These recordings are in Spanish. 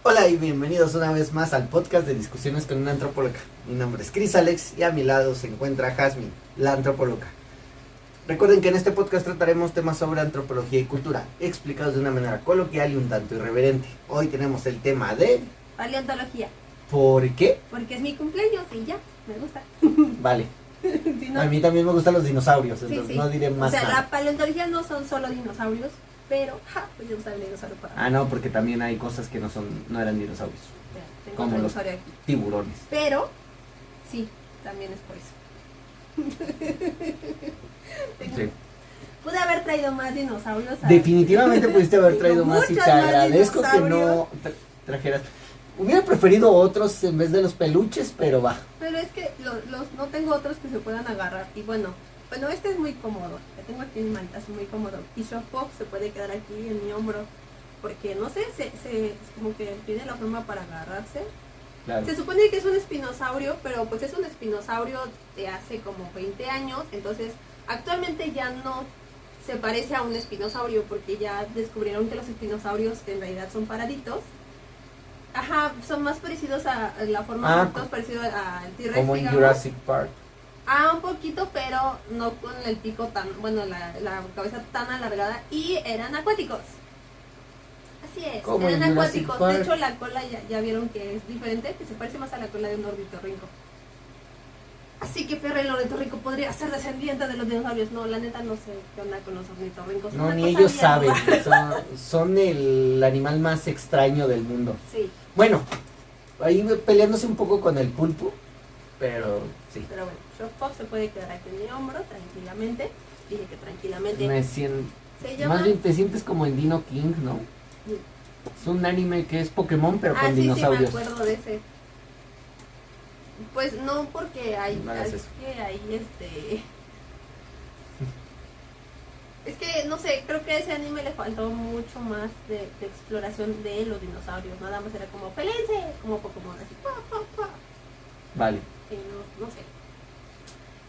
Hola y bienvenidos una vez más al podcast de discusiones con una antropóloga. Mi nombre es Chris Alex y a mi lado se encuentra Jasmine, la antropóloga. Recuerden que en este podcast trataremos temas sobre antropología y cultura, explicados de una manera coloquial y un tanto irreverente. Hoy tenemos el tema de... paleontología. ¿Por qué? Porque es mi cumpleaños y ya, me gusta. Vale. Si no- A mí también me gustan los dinosaurios, sí, entonces sí. no diré más O sea, nada. la paleontología no son solo dinosaurios, pero voy a usar el dinosaurio para... Ah, no, porque también hay cosas que no eran dinosaurios, Mira, tengo como otro los dinosaurio aquí. tiburones. Pero, sí, también es por eso. Sí. Pude haber traído más dinosaurios. Definitivamente pudiste haber traído Tengo más y te muchos más agradezco que no dinosaurios. trajeras. Hubiera preferido otros en vez de los peluches, pero va. Pero es que no tengo otros que se puedan agarrar. Y bueno, este es muy cómodo. Lo tengo aquí en mi maleta, es muy cómodo. Y Shopop se puede quedar aquí en mi hombro. Porque no sé, es como que tiene la forma para agarrarse. Claro. Se supone que es un espinosaurio, pero pues es un espinosaurio de hace como 20 años. Entonces, actualmente ya no se parece a un espinosaurio porque ya descubrieron que los espinosaurios en realidad son paraditos. Ajá, son más parecidos a la forma, más parecido al T-Rex, Como en digamos. Jurassic Park. Un poquito, pero no con el pico tan, la cabeza tan alargada. Y eran acuáticos. Así es, Como eran en Jurassic acuáticos. Park. De hecho, la cola ya vieron que es diferente, que se parece más a la cola de un ornitorrinco. Así que perro, el ornitorrinco podría ser descendiente de los dinosaurios. No, la neta no sé qué onda con los ornitorrincos. No, Una ni cosa ellos bien saben. rara. Son el animal más extraño del mundo. Sí, Bueno, ahí peleándose un poco con el pulpo, pero sí. pero bueno, Shopop se puede quedar aquí en mi hombro tranquilamente. Dije que tranquilamente. Me siento... Se llama... Más bien te sientes como en Dino King, ¿no? Sí. Es un anime que es Pokémon, pero con sí, dinosaurios. sí, me acuerdo de ese. Pues no, porque hay, No hagas es eso. que hay es que, no sé, creo que a ese anime le faltó mucho más de exploración de los dinosaurios. Nada más era como, pelense, como Pokémon, así, pa, pa, pa. Vale. Y no sé.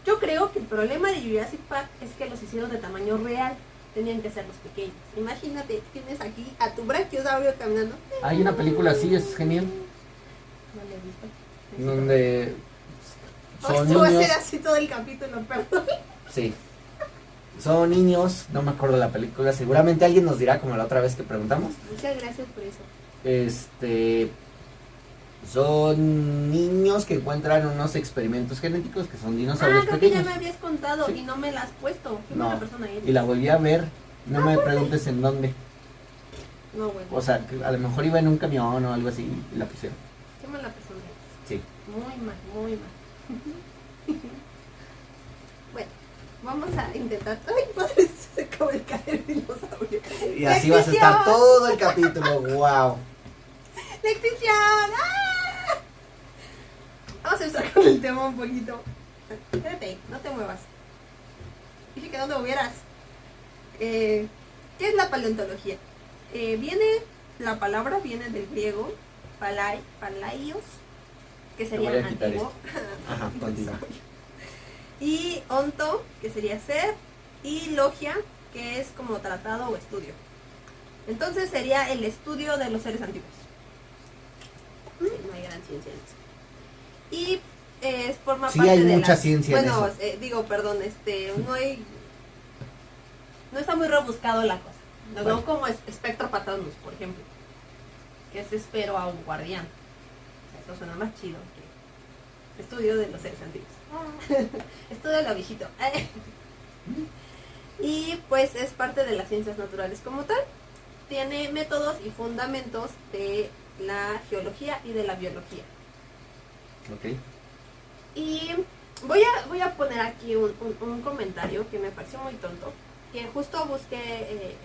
Yo creo que el problema de Jurassic Park es que los hicieron de tamaño real. Tenían que ser los pequeños. Imagínate, tienes aquí a tu brachiosaurio caminando. Hay una película así, es genial, No le he visto. donde son Esto va a ser niños. así todo el capítulo, perdón. Sí. Son niños, no me acuerdo la película, seguramente alguien nos dirá como la otra vez que preguntamos. Muchas gracias por eso. Son niños que encuentran unos experimentos genéticos que son dinosaurios Creo que ya pequeños. me habías contado Sí. y no me la has puesto. Qué No, mala persona eres. y la volví a ver, no me preguntes en dónde. No, bueno. O sea, que a lo mejor iba en un camión o algo así y la pusieron. Qué mala persona eres. Sí. Muy mal, muy mal. Bueno, vamos a intentar. Ay, padre, se acaba de caer el dinosaurio. Y así vas a estar ¡Lectición! todo el capítulo, wow. ¡La extinción! ¡Ah! Vamos a empezar con el tema un poquito. Espérate, no te muevas. Dije que no te movieras. ¿Qué es la paleontología? La palabra viene del griego palaios, que Te sería voy a quitar antiguo. Ajá, continúa. Y onto, que sería ser, y logia, que es como tratado o estudio. Entonces sería el estudio de los seres antiguos. Sí, no hay gran ciencia en eso. Y forma Sí, parte hay de mucha las- ciencia en bueno, eso. perdón, no está muy rebuscado la cosa. No, Bueno. no como espectro patronus, por ejemplo, que es espero a un guardián. O sea, eso suena más chido que estudio de los seres antiguos. Estudio de lo viejito. Y pues es parte de las ciencias naturales como tal. Tiene métodos y fundamentos de la geología y de la biología. Ok. Y voy a poner aquí un comentario que me pareció muy tonto, que justo busqué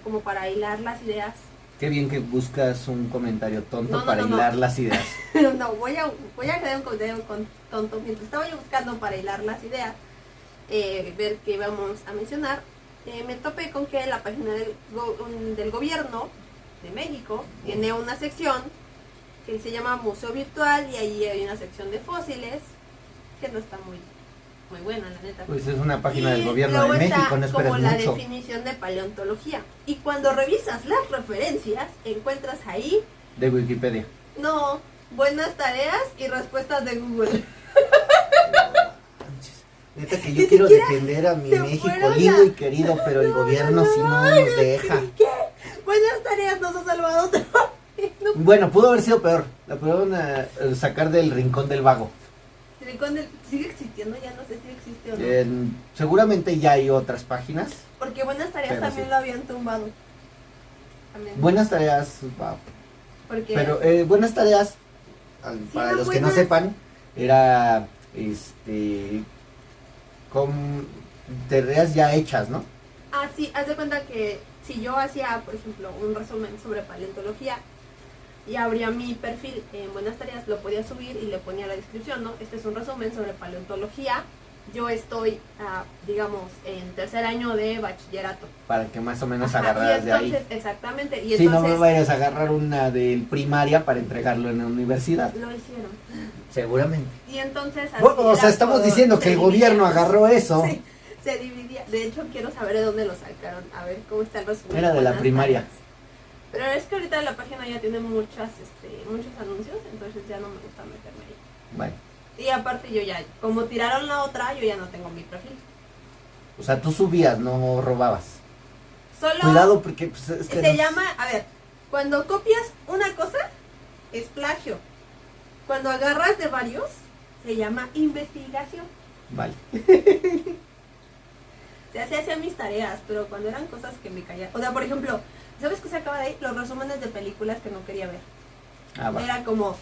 como para hilar las ideas. Qué bien que buscas un comentario tonto No, para no. hilar las ideas. No, voy a crear un comentario tonto. Mientras estaba yo buscando para hilar las ideas, ver qué íbamos a mencionar, me topé con que la página del gobierno de México tiene una sección que se llama Museo Virtual y ahí hay una sección de fósiles que no está muy buena, la neta. Pues es una página del Y gobierno luego de México, está no esperes como la mucho. definición de paleontología. Y cuando revisas las referencias, encuentras ahí de Wikipedia. No, buenas tareas y respuestas de Google. Neta que Ni yo quiero siquiera defender a mi se México fueron lindo a- y querido, pero el gobierno sí no nos deja. ¿Qué? Buenas tareas nos ha salvado otra vez. No, Bueno, pudo haber sido peor. La pudieron sacar del rincón del vago. sigue existiendo, ya no sé si existe o no. Seguramente ya hay otras páginas. Porque buenas tareas Pero también sí. lo habían tumbado. También. Buenas tareas, Porque pero buenas tareas, para eran los que no buenas. sepan, era con tareas ya hechas, ¿no? sí, haz de cuenta que si yo hacía, por ejemplo, un resumen sobre paleontología y abría mi perfil en Buenas Tareas, lo podía subir y le ponía la descripción, ¿no? Este es un resumen sobre paleontología. Yo estoy, digamos, en tercer año de bachillerato. Para que más o menos Ajá, agarraras y de ahí. entonces, exactamente. Y Si no entonces me vayas a agarrar una de primaria para entregarlo en la universidad. lo hicieron. Seguramente. Y entonces así Bueno, o sea, era estamos por- diciendo que se el gobierno dividía. agarró eso. Sí, se dividía. De hecho, quiero saber de dónde lo sacaron. A ver cómo está el resumen. Era de la Buenas primaria. tareas. Pero es que ahorita la página ya tiene muchos anuncios, entonces ya no me gusta meterme ahí. Bueno, Y aparte yo ya, como tiraron la otra, yo ya no tengo mi perfil. o sea, tú subías, no robabas. Solo Cuidado porque pues, es que se no- llama, a ver, cuando copias una cosa, es plagio. Cuando agarras de varios, se llama investigación. Vale. O sea, se hacían mis tareas, pero cuando eran cosas que me caían. O sea, por ejemplo, ¿sabes qué se acaba de ahí? Los resúmenes de películas que no quería ver. Ah, va. Era como,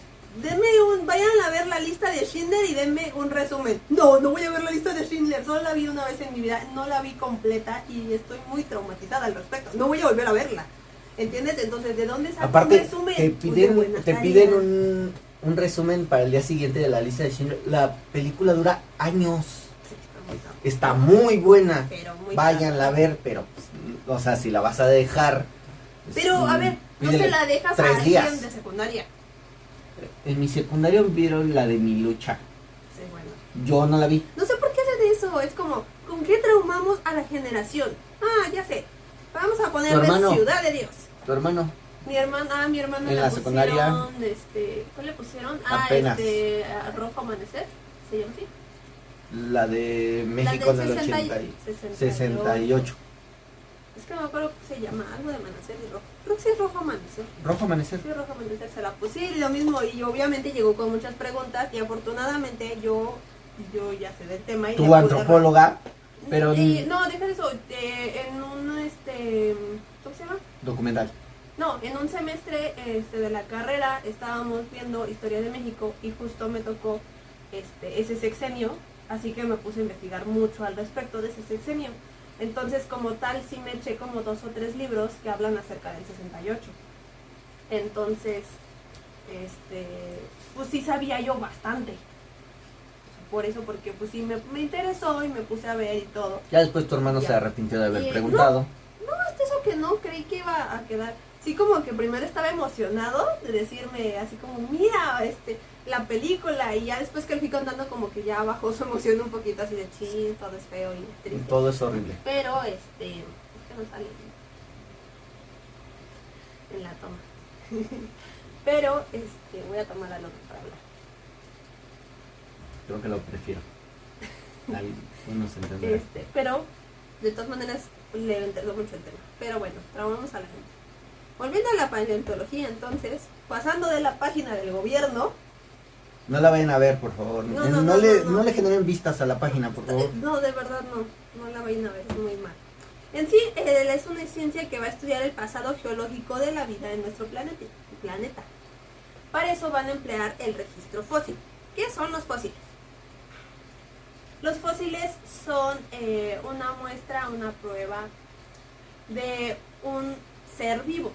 vayan a ver la lista de Schindler y denme un resumen. No voy a ver la lista de Schindler, solo la vi una vez en mi vida, no la vi completa y estoy muy traumatizada al respecto. No voy a volver a verla. ¿Entiendes? Entonces, ¿de dónde saco un Aparte, resumen? te Pues de piden, Buenas te Tareas. piden un resumen para el día siguiente de la lista de Schindler. La película dura años. Sí, está muy tarde. Está muy buena. Pero muy Váyanla a tarde. ver, pero, pues, o sea, si la vas a dejar. pues, Pero, a ver, no se pídele la dejas a 3 alguien días. de secundaria. En mi secundario vieron la de Mi Lucha. Sí, bueno. Yo no la vi. No sé por qué hacen eso, es como, ¿con qué traumamos a la generación? Ah, ya sé, vamos a ponerle hermano. Ciudad de Dios. Tu hermano. Mi hermana En le la secundaria. pusieron, ¿cuál le pusieron? Apenas. A Rojo Amanecer, ¿se llama así? La de México en del el 68. Es que no me acuerdo que se llama, algo de Amanecer y Rojo. Creo que sí es Rojo Amanecer. Rojo Amanecer. Sí, Rojo Amanecer se la puse. Sí, lo mismo, y obviamente llegó con muchas preguntas y afortunadamente yo ya sé del tema. Y le Tu pude antropóloga, pero no, deja eso, en un, ¿cómo se llama? documental. No, en un semestre de la carrera estábamos viendo Historia de México y justo me tocó ese sexenio, así que me puse a investigar mucho al respecto de ese sexenio. Entonces, como tal, sí me eché como 2 o 3 libros que hablan acerca del 68. Entonces, pues sí sabía yo bastante. Por eso, porque pues sí me interesó y me puse a ver y todo. Ya después tu hermano Ya. se arrepintió de haber Y, preguntado. Hasta eso que no, creí que iba a quedar. Sí, como que primero estaba emocionado de decirme así como, mira, la película, y ya después que le fui contando como que ya bajó su emoción un poquito así de ching, todo es feo y triste. Todo es horrible. Pero es que no sale en la toma. Pero voy a tomar al otro para hablar. Creo que lo prefiero. Algunos entenderán. Pero de todas maneras le enteró mucho el tema. Pero bueno, traumamos a la gente. Volviendo a la paleontología, entonces, pasando de la página del gobierno. No la vayan a ver, por favor. No le generen vistas a la página, por favor. No, de verdad no la vayan a ver, es muy mal. En sí, es una ciencia que va a estudiar el pasado geológico de la vida en nuestro planeta. Para eso van a emplear el registro fósil. ¿Qué son los fósiles? Los fósiles son una muestra, una prueba de un ser vivo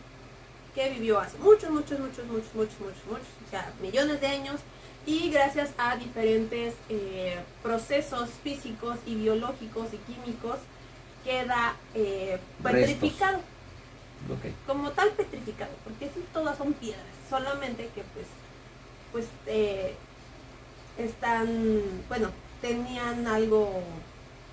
que vivió hace muchos, o sea, millones de años, y gracias a diferentes procesos físicos y biológicos y químicos queda petrificado. Okay. Como tal petrificado, porque sí todas son piedras, solamente que pues tenían algo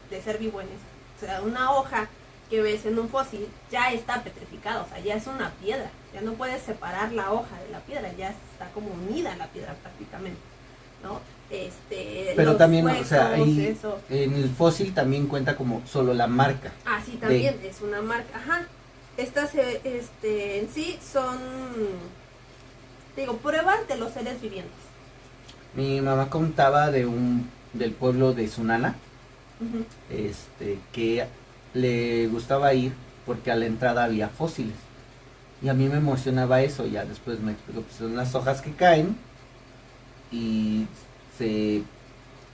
de ser vivo en eso. O sea, una hoja que ves en un fósil ya está petrificado, o sea, ya es una piedra, ya no puedes separar la hoja de la piedra, ya está como unida a la piedra prácticamente, ¿no? Pero los también, huesos, o sea, ahí eso. en el fósil también cuenta como solo la marca. Ah, sí, también es una marca, ajá. Estas en sí son, digo, pruebas de los seres vivientes. Mi mamá contaba del pueblo de Sunana, Ujú. que le gustaba ir porque a la entrada había fósiles. Y a mí me emocionaba eso, ya después me explicó, pues son las hojas que caen y se,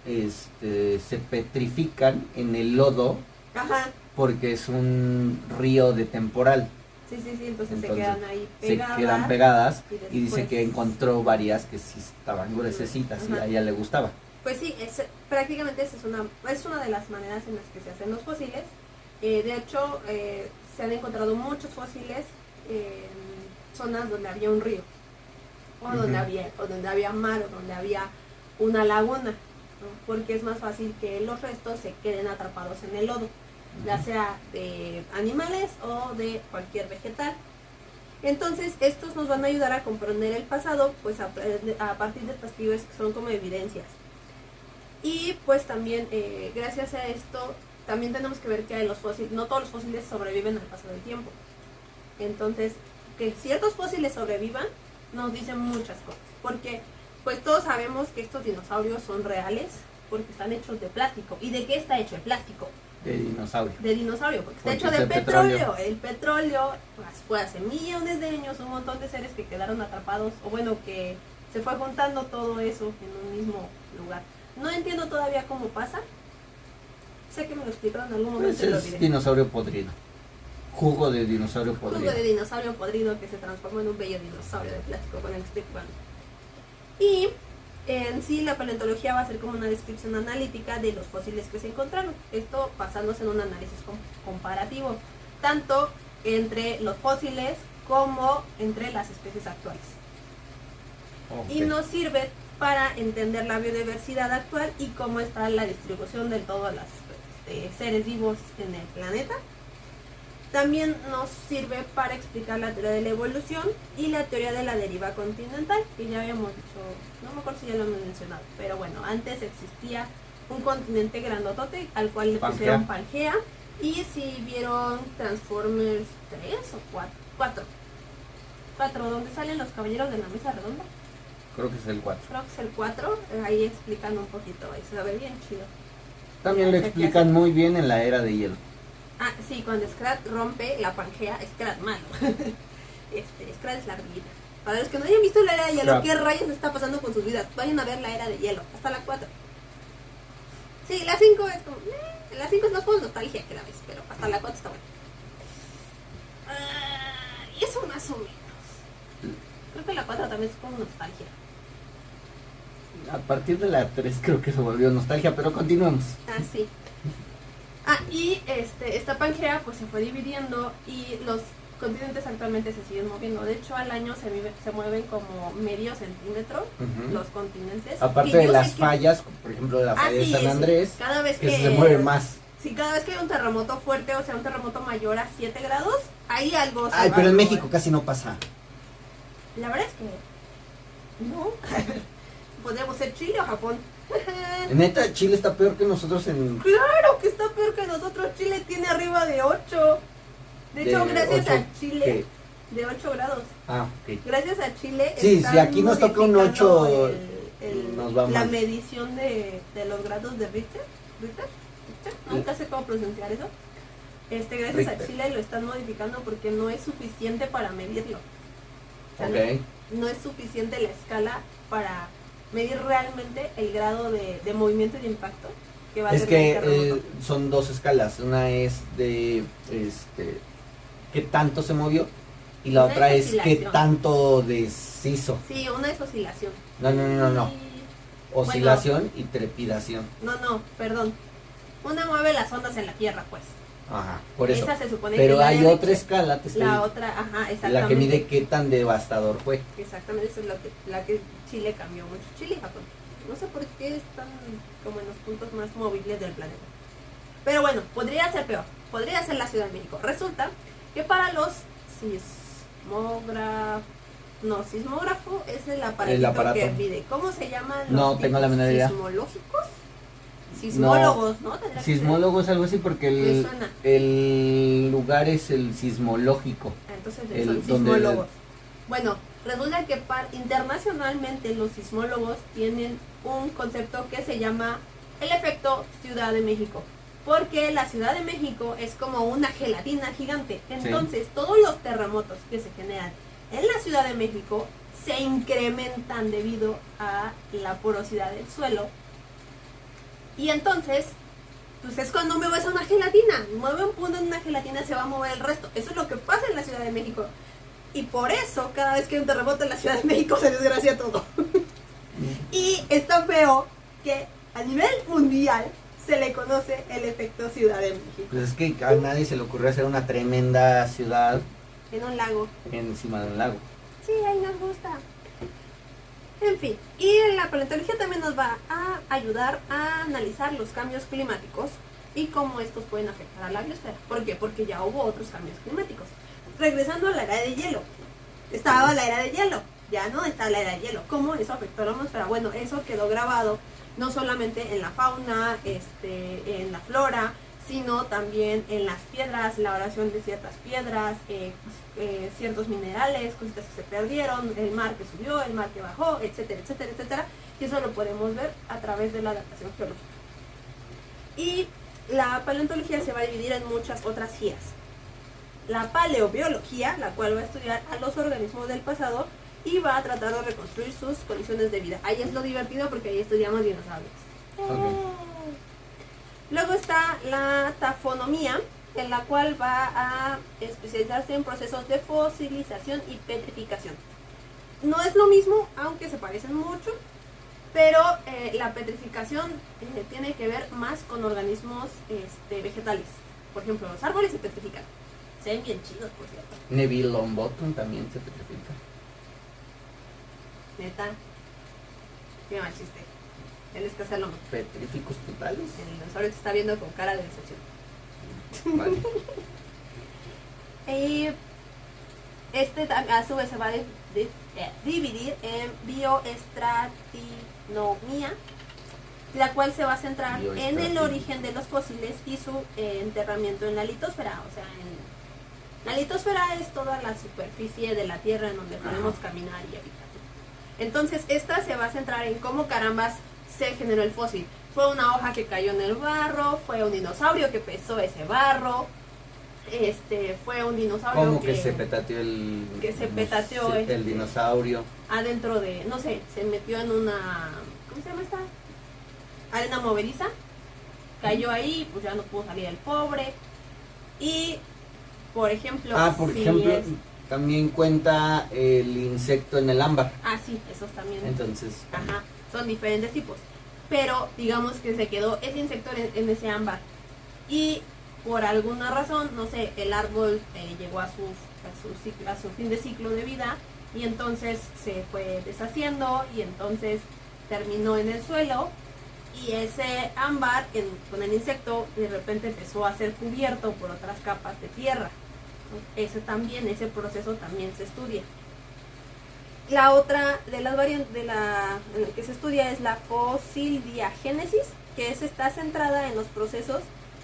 se petrifican en el lodo Ajá, porque es un río de temporal. sí, entonces se Entonces, quedan ahí se pegadas. quedan pegadas y y dice después- que encontró varias que sí estaban gruesecitas y Ajá. a ella le gustaba. Pues sí, prácticamente esa es una de las maneras en las que se hacen los fósiles. De hecho, se han encontrado muchos fósiles en zonas donde había un río, o donde había mar, o donde había una laguna, ¿no? Porque es más fácil que los restos se queden atrapados en el lodo, ya sea de animales o de cualquier vegetal. Entonces, estos nos van a ayudar a comprender el pasado, pues a partir de estas figuras que son como evidencias. Y pues también, gracias a esto, también tenemos que ver que los fósiles, no todos los fósiles sobreviven al paso del tiempo. Entonces, que ciertos fósiles sobrevivan nos dicen muchas cosas. Porque pues todos sabemos que estos dinosaurios son reales porque están hechos de plástico. ¿Y de qué está hecho el plástico? De dinosaurio. De dinosaurio, porque está Porque hecho es de de petróleo. petróleo. El petróleo pues, fue hace millones de años, un montón de seres que quedaron atrapados, o bueno, que se fue juntando todo eso en un mismo lugar. No entiendo todavía cómo pasa. Sé que me lo explicaron en algún momento Pues y lo es olvidé. dinosaurio podrido. Jugo de dinosaurio podrido. Jugo de dinosaurio podrido que se transformó en un bello dinosaurio de plástico con el que estoy jugando. Y en sí la paleontología va a ser como una descripción analítica de los fósiles que se encontraron. Esto basándose en un análisis comparativo, tanto entre los fósiles como entre las especies actuales. Ok. Y nos sirve para entender la biodiversidad actual y cómo está la distribución de todos los seres vivos en el planeta. También nos sirve para explicar la teoría de la evolución y la teoría de la deriva continental, que ya habíamos dicho, no me acuerdo si ya lo hemos mencionado, pero bueno, antes existía un continente grandotote al cual le Pangea. pusieron Pangea, y si vieron Transformers 3 o 4, donde salen los caballeros de la mesa redonda, Creo que es el 4. creo que es el 4, ahí explican un poquito, ahí se ve bien chido. También lo explican muy bien en la era de hielo. Ah, sí, cuando Scrat rompe la Pangea, Scrat malo. Scrat es la ardillita. Para los que no hayan visto la era de hielo, Scrap. ¿qué rayos está pasando con sus vidas? Vayan a ver la era de hielo, hasta la 4. Sí, la 5 es como... la 5 es más por nostalgia que la ves, pero hasta la 4 está buena. Y eso más o menos. Creo que la 4 también es como nostalgia. A partir de la 3 creo que se volvió nostalgia, pero continuemos. Ah, sí. Ah, y esta Pangea pues se fue dividiendo y los continentes actualmente se siguen moviendo. De hecho, al año se mueven como medio centímetro Ujú. los continentes. Aparte Que de yo las sé que- fallas, por ejemplo de la falla de sí, San sí. Andrés, Cada vez que se mueve más. Sí, cada vez que hay un terremoto fuerte, o sea, un terremoto mayor a 7 grados, hay algo. Ay, pero en México casi no pasa. La verdad es que no. Podríamos ser Chile o Japón. Neta, Chile está peor que nosotros en... Claro que está peor que nosotros. Chile tiene arriba de 8. De hecho, gracias 8, a Chile, ¿qué? de 8 grados. Ah, ok. Gracias a Chile. Sí, están si aquí nos toca un modificando 8, el- nos va la mal. medición de los grados de Richter. ¿Richter? Nunca sé cómo pronunciar eso. Gracias a Richter. Chile lo están modificando porque no es suficiente para medirlo. O sea, Ok. no es suficiente la escala para medir realmente el grado de movimiento y de impacto que va a Es tener el que terremoto. son dos escalas. Una es de qué tanto se movió y la Una otra es es qué oscilación. tanto deshizo. Sí, una es oscilación. No. Y- Oscilación y trepidación. No, perdón. Una mueve las ondas en la Tierra, pues. Ajá, por eso. Esa se supone Pero que la hay de otra Richter. escala, te estoy- La otra, ajá, exactamente. la que mide qué tan devastador fue. Exactamente, eso es la que Chile cambió mucho. Chile y Japón. No sé por qué están como en los puntos más movibles del planeta. Pero bueno, podría ser peor. Podría ser la Ciudad de México. Resulta que para los sismógrafo es el aparato que mide. ¿Cómo se llaman los No tengo la menor idea. sismológicos? Sismólogos, ¿no? Sismólogos, algo así, porque el lugar es el sismológico. Entonces son sismólogos. Bueno, resulta que internacionalmente los sismólogos tienen un concepto que se llama el efecto Ciudad de México. Porque la Ciudad de México es como una gelatina gigante. Entonces, sí, todos los terremotos que se generan en la Ciudad de México se incrementan debido a la porosidad del suelo. Y entonces, pues es cuando mueves una gelatina. Mueve un punto en una gelatina, se va a mover el resto. Eso es lo que pasa en la Ciudad de México. Y por eso, cada vez que hay un terremoto en la Ciudad de México, se desgracia todo. Y está feo que a nivel mundial se le conoce el efecto Ciudad de México. Pues es que a nadie se le ocurrió hacer una tremenda ciudad en un lago. Encima de un lago. Sí, ahí nos gusta. En fin, y la paleontología también nos va a ayudar a analizar los cambios climáticos y cómo estos pueden afectar a la biosfera. ¿Por qué? Porque ya hubo otros cambios climáticos. Regresando a la era de hielo. Estaba la era de hielo, ya no está la era de hielo. ¿Cómo eso afectó a la atmósfera? Bueno, eso quedó grabado no solamente en la fauna, en la flora, sino también en las piedras, la oración de ciertas piedras, ciertos minerales, cositas que se perdieron, el mar que subió, el mar que bajó, etcétera, etcétera, etcétera. Y eso lo podemos ver a través de la datación geológica. Y la paleontología se va a dividir en muchas otras guías. La paleobiología, la cual va a estudiar a los organismos del pasado y va a tratar de reconstruir sus condiciones de vida. Ahí es lo divertido porque ahí estudiamos dinosaurios. Okay. Luego está la tafonomía, en la cual va a especializarse en procesos de fosilización y petrificación. No es lo mismo, aunque se parecen mucho, pero la petrificación tiene que ver más con organismos vegetales. Por ejemplo, los árboles se petrifican. Se ven bien chidos, por cierto. Neville Longbottom también se petrifica. Neta, qué mal chiste. Él es Casaloma. Petríficos totales. El dinosaurio te está viendo con cara de decepción. Vale. Y a su vez se va a dividir en bioestratinomía, la cual se va a centrar en el origen de los fósiles y su enterramiento en la litosfera. O sea, la litosfera es toda la superficie de la Tierra en donde podemos caminar y habitar. Entonces, esta se va a centrar en cómo carambas se generó el fósil. Fue una hoja que cayó en el barro, fue un dinosaurio que pesó ese barro, fue un dinosaurio ¿Cómo que se petateó el dinosaurio? Adentro de, no sé, se metió en una, ¿cómo se llama esta? Arena movediza, cayó ahí, pues ya no pudo salir el pobre. Y, por ejemplo, también cuenta el insecto en el ámbar. Ah, sí, esos también. Entonces, ajá, son diferentes tipos. Pero digamos que se quedó ese insecto en ese ámbar. Y por alguna razón, no sé, el árbol llegó a su fin de ciclo de vida y entonces se fue deshaciendo y entonces terminó en el suelo y ese ámbar con el insecto de repente empezó a ser cubierto por otras capas de tierra. Ese proceso también se estudia. La otra de las variantes que se estudia es la fosildiagénesis, que está centrada en los procesos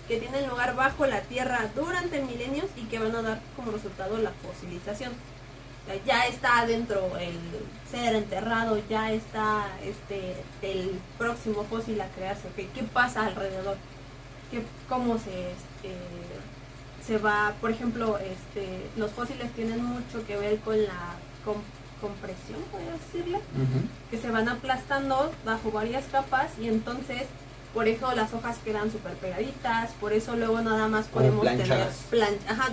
que tienen lugar bajo la tierra durante milenios y que van a dar como resultado la fosilización. O sea, ya está adentro el ser enterrado, ya está el próximo fósil a crearse. ¿Qué pasa alrededor? ¿Cómo se va? Por ejemplo, los fósiles tienen mucho que ver con la compresión, podría decirle, que se van aplastando bajo varias capas y entonces, por eso las hojas quedan súper pegaditas, por eso luego nada más podemos tener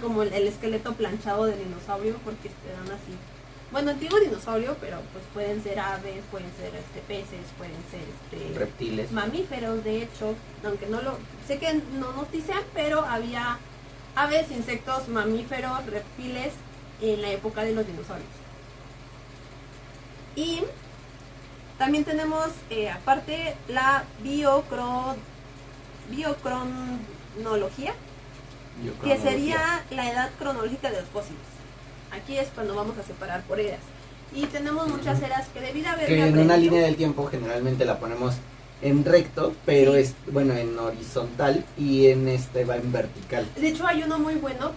como el esqueleto planchado del dinosaurio, porque te dan así. Bueno, antiguo dinosaurio, pero pues pueden ser aves, pueden ser peces, pueden ser reptiles, mamíferos, de hecho, aunque sé que no nos dicen, pero había aves, insectos, mamíferos, reptiles en la época de los dinosaurios. Y también tenemos, aparte, la cronología, que sería la edad cronológica de los fósiles. Aquí es cuando vamos a separar por eras. Y tenemos muchas eras que debido a haber... Que en una línea del tiempo generalmente la ponemos en recto, pero sí, es, bueno, en horizontal y en va en vertical. De hecho hay uno muy bueno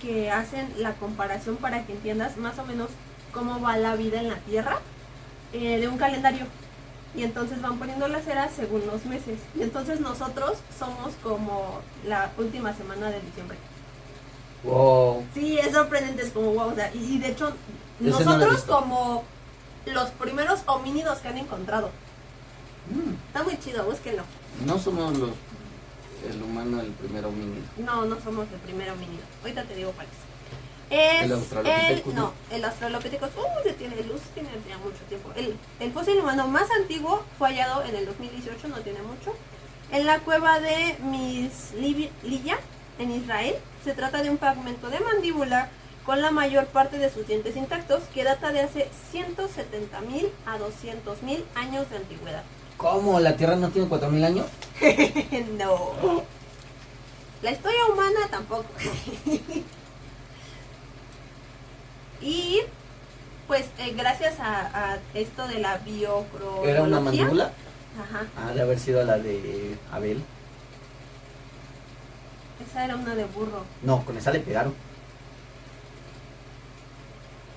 que hacen la comparación para que entiendas más o menos cómo va la vida en la Tierra, de un calendario. Y entonces van poniendo las eras según los meses. Y entonces nosotros somos como la última semana de diciembre. Wow. Sí, es sorprendente, es como wow. O sea, y de hecho, Ese nosotros no como los primeros homínidos que han encontrado. Está muy chido, búsquenlo. No somos el humano el primer homínido. No, no somos el primer homínido. Ahorita te digo cuál es. ¿El Australopithecus? No, el Australopithecus tiene ya mucho tiempo. El fósil humano más antiguo fue hallado en el 2018, no tiene mucho, en la cueva de Misliya, en Israel. Se trata de un fragmento de mandíbula con la mayor parte de sus dientes intactos, que data de hace 170.000 a 200.000 años de antigüedad. ¿Cómo? ¿La Tierra no tiene 4.000 años? No. La historia humana tampoco. Y pues gracias a esto de la biocronología. ¿Era una mandíbula? Ajá. Ah, de haber sido la de Abel. Esa era una de burro, No, con esa le pegaron.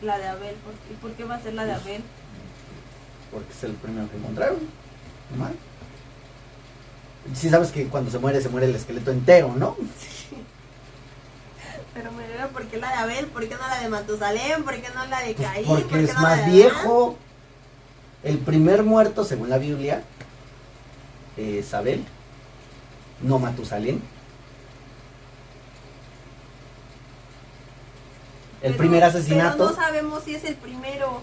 la de Abel. ¿Y por qué va a ser la de Abel? Porque es el primero que encontraron. Normal. Sí sabes que cuando se muere el esqueleto entero, ¿no? Pero me veo por qué la de Abel, por qué no la de Matusalén, por qué no la de Caín. Porque ¿por qué es no la más de viejo. El primer muerto, según la Biblia, es Abel, no Matusalén. El primer asesinato. Pero no sabemos si es el primero.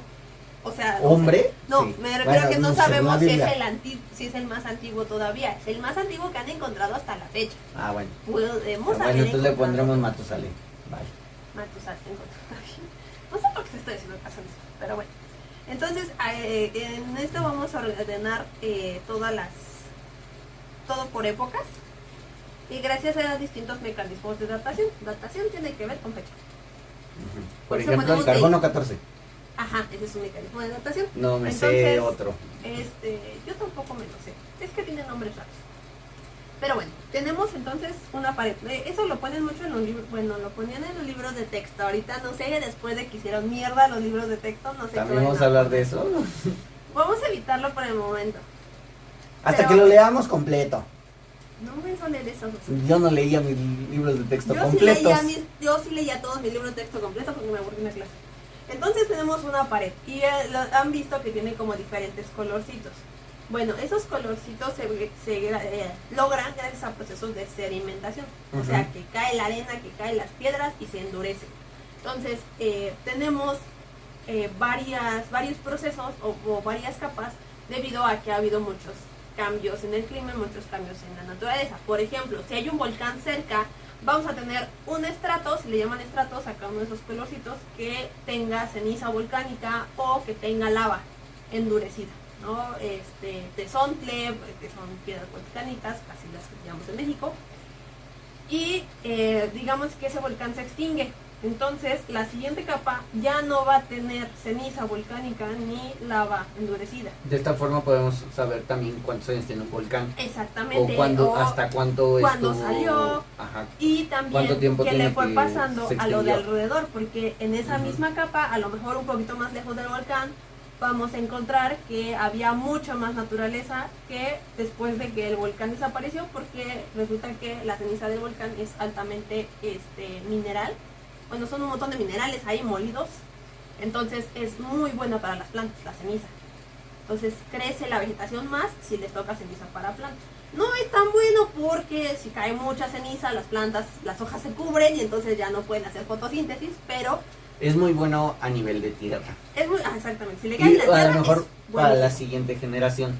O sea, ¿Hombre? No, Sí. me refiero a que no según sabemos la si es Biblia. si es el más antiguo todavía. Es el más antiguo que han encontrado hasta la fecha. Ah, bueno. Podemos Bueno, haber entonces le encontrado pondremos Matusalén. Vale. Matusalén. No sé por qué se estoy haciendo caso en esto, pero bueno. Entonces, en esto vamos a ordenar todo por épocas. Y gracias a distintos mecanismos de datación. Datación tiene que ver con fecha. Por eso ejemplo, el ponemos carbono 14. Ajá, ese es un mecanismo de datación. No me Entonces, sé otro. Yo tampoco me lo sé. Es que tiene nombres raros. Pero bueno, tenemos entonces una pared. Eso lo ponen mucho en los libros. Bueno, lo ponían en los libros de texto. Ahorita no sé, después de que hicieron mierda los libros de texto, no sé. También vamos a hablar de eso. Vamos a evitarlo por el momento. Hasta Pero- que lo leamos completo. No me hizo leer eso. Yo no leía mis libros de texto Yo completos. yo sí leía todos mis libros de texto completo porque me aburrí en la clase. Entonces tenemos una pared y han visto que tiene como diferentes colorcitos. Bueno, esos colorcitos se logran gracias a procesos de sedimentación. O sea, que cae la arena, que caen las piedras y se endurece. Entonces, tenemos varios procesos o varias capas debido a que ha habido muchos cambios en el clima y muchos cambios en la naturaleza. Por ejemplo, si hay un volcán cerca, vamos a tener un estrato, se le llaman estratos a cada uno de esos colorcitos, que tenga ceniza volcánica o que tenga lava endurecida, ¿no? Tezontle, que son piedras volcánicas, casi las que llamamos en México, y digamos que ese volcán se extingue. Entonces la siguiente capa ya no va a tener ceniza volcánica ni lava endurecida. De esta forma podemos saber también cuántos años tiene un volcán. Exactamente. O hasta cuánto salió. Ajá. Y también que le fue pasando se a lo de extinguió? alrededor, porque en esa misma capa, a lo mejor un poquito más lejos del volcán, vamos a encontrar que había mucha más naturaleza que después de que el volcán desapareció, porque resulta que la ceniza del volcán es altamente mineral. Bueno, son un montón de minerales ahí molidos, entonces es muy buena para las plantas, la ceniza. Entonces crece la vegetación más si les toca ceniza para plantas. No es tan bueno porque si cae mucha ceniza, las plantas, las hojas se cubren y entonces ya no pueden hacer fotosíntesis, pero Es muy bueno a nivel de tierra. es muy, exactamente, si le cae Y en la tierra a lo mejor es para la buenísimo. siguiente generación,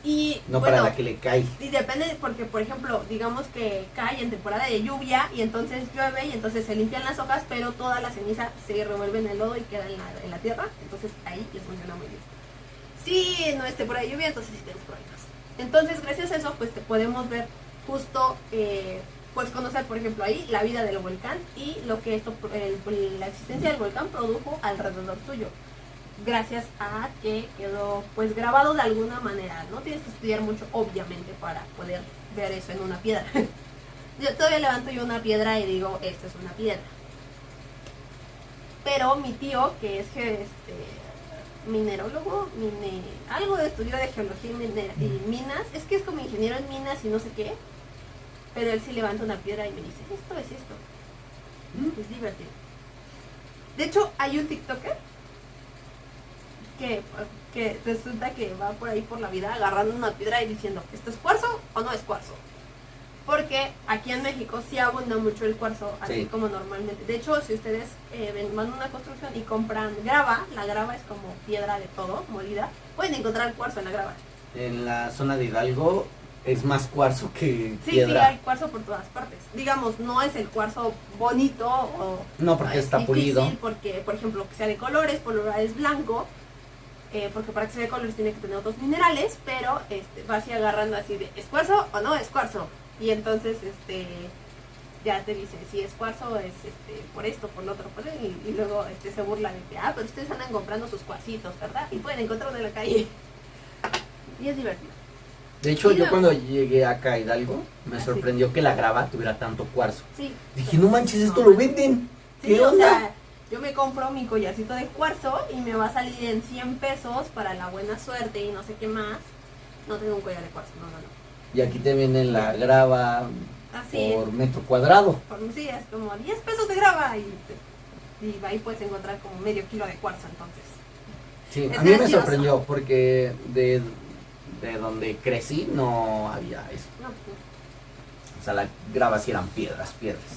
Y no bueno, para la que le cae. y depende porque, por ejemplo, digamos que cae en temporada de lluvia y entonces llueve y entonces se limpian las hojas, pero toda la ceniza se revuelve en el lodo y queda en la tierra, entonces ahí les funciona muy bien. Si no es temporada de lluvia, entonces sí tenemos problemas. Entonces, gracias a eso, pues te podemos ver justo pues conocer, por ejemplo, ahí la vida del volcán y lo que la existencia del volcán produjo alrededor suyo, gracias a que quedó pues grabado de alguna manera. No tienes que estudiar mucho, obviamente, para poder ver eso en una piedra. Yo todavía levanto una piedra y digo, esta es una piedra. Pero mi tío, que es minerólogo, algo de estudio de geología y minas, es que es como ingeniero en minas y no sé qué, pero él sí levanta una piedra y me dice, esto es esto. Es divertido. De hecho, hay un TikToker que resulta que va por ahí por la vida agarrando una piedra y diciendo, ¿esto es cuarzo o no es cuarzo? Porque aquí en México sí abunda mucho el cuarzo, así como normalmente. De hecho, si ustedes van a una construcción y compran grava, la grava es como piedra de todo, molida, pueden encontrar cuarzo en la grava. En la zona de Hidalgo es más cuarzo que piedra. Sí, hay cuarzo por todas partes. Digamos, no es el cuarzo bonito o... No, porque está difícil, pulido. Porque, por ejemplo, que sea de colores, por lo general es blanco. Porque para que sea de colores tiene que tener otros minerales, pero va así agarrando así de, ¿es cuarzo o no es cuarzo? Y entonces ya te dice si es cuarzo es por esto, por lo otro, por eso, y luego se burla de que, pero ustedes andan comprando sus cuarcitos, ¿verdad? Y pueden encontrarlo en la calle. Y es divertido. De hecho, yo cuando llegué acá a Hidalgo, me sorprendió que la grava tuviera tanto cuarzo. Sí. Dije, no manches, esto lo venden. ¿Qué onda? O sea, yo me compro mi collarcito de cuarzo y me va a salir en 100 pesos para la buena suerte y no sé qué más. No tengo un collar de cuarzo, no. Y aquí te viene la grava así, por metro cuadrado. Sí, es como 10 pesos de grava y ahí puedes encontrar como medio kilo de cuarzo, entonces. Sí, es a mí me gracioso. sorprendió porque de donde crecí no había eso. No, pues no. O sea, la grava sí eran piedras.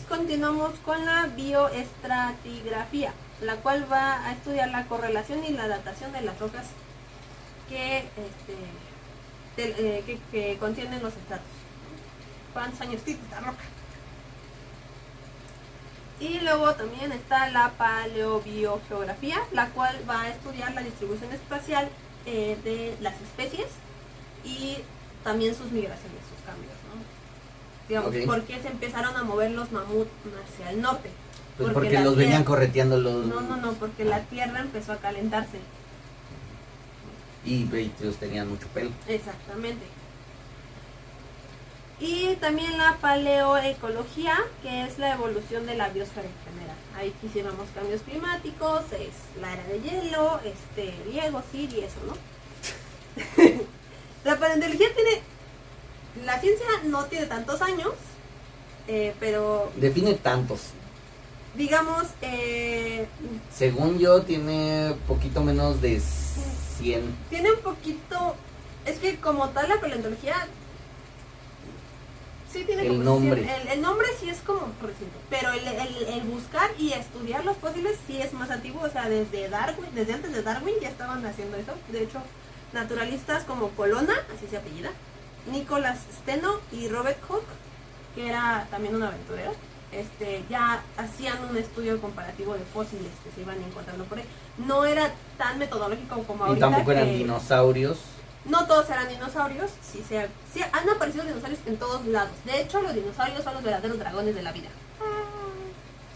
Continuamos con la bioestratigrafía, la cual va a estudiar la correlación y la datación de las rocas que contienen los estratos. ¿Cuántos años tiene esta roca? Y luego también está la paleobiogeografía, la cual va a estudiar la distribución espacial de las especies y también sus migraciones, sus cambios, ¿no? Digamos, ¿por qué se empezaron a mover los mamuts hacia el norte? Pues porque los venían correteando los... No, porque la tierra empezó a calentarse. Y ellos tenían mucho pelo. Exactamente. Y también la paleoecología, que es la evolución de la biosfera en general. Ahí quisiéramos cambios climáticos, es la era de hielo, riego, sí, y eso, ¿no? La paleontología la ciencia no tiene tantos años, pero... Define tantos. Digamos, según yo, tiene poquito menos de 100. Tiene un poquito... Es que como tal la paleontología... Sí, tiene el nombre. El nombre sí es como reciente, pero el buscar y estudiar los fósiles sí es más antiguo, o sea, desde antes de Darwin ya estaban haciendo eso. De hecho, naturalistas como Colonna, así se apellida, Nicholas Steno y Robert Hooke, que era también un aventurero, ya hacían un estudio comparativo de fósiles que se iban encontrando por ahí. No era tan metodológico como ahorita. Y tampoco eran dinosaurios. No todos eran dinosaurios, sí han aparecido dinosaurios en todos lados. De hecho, los dinosaurios son los verdaderos dragones de la vida.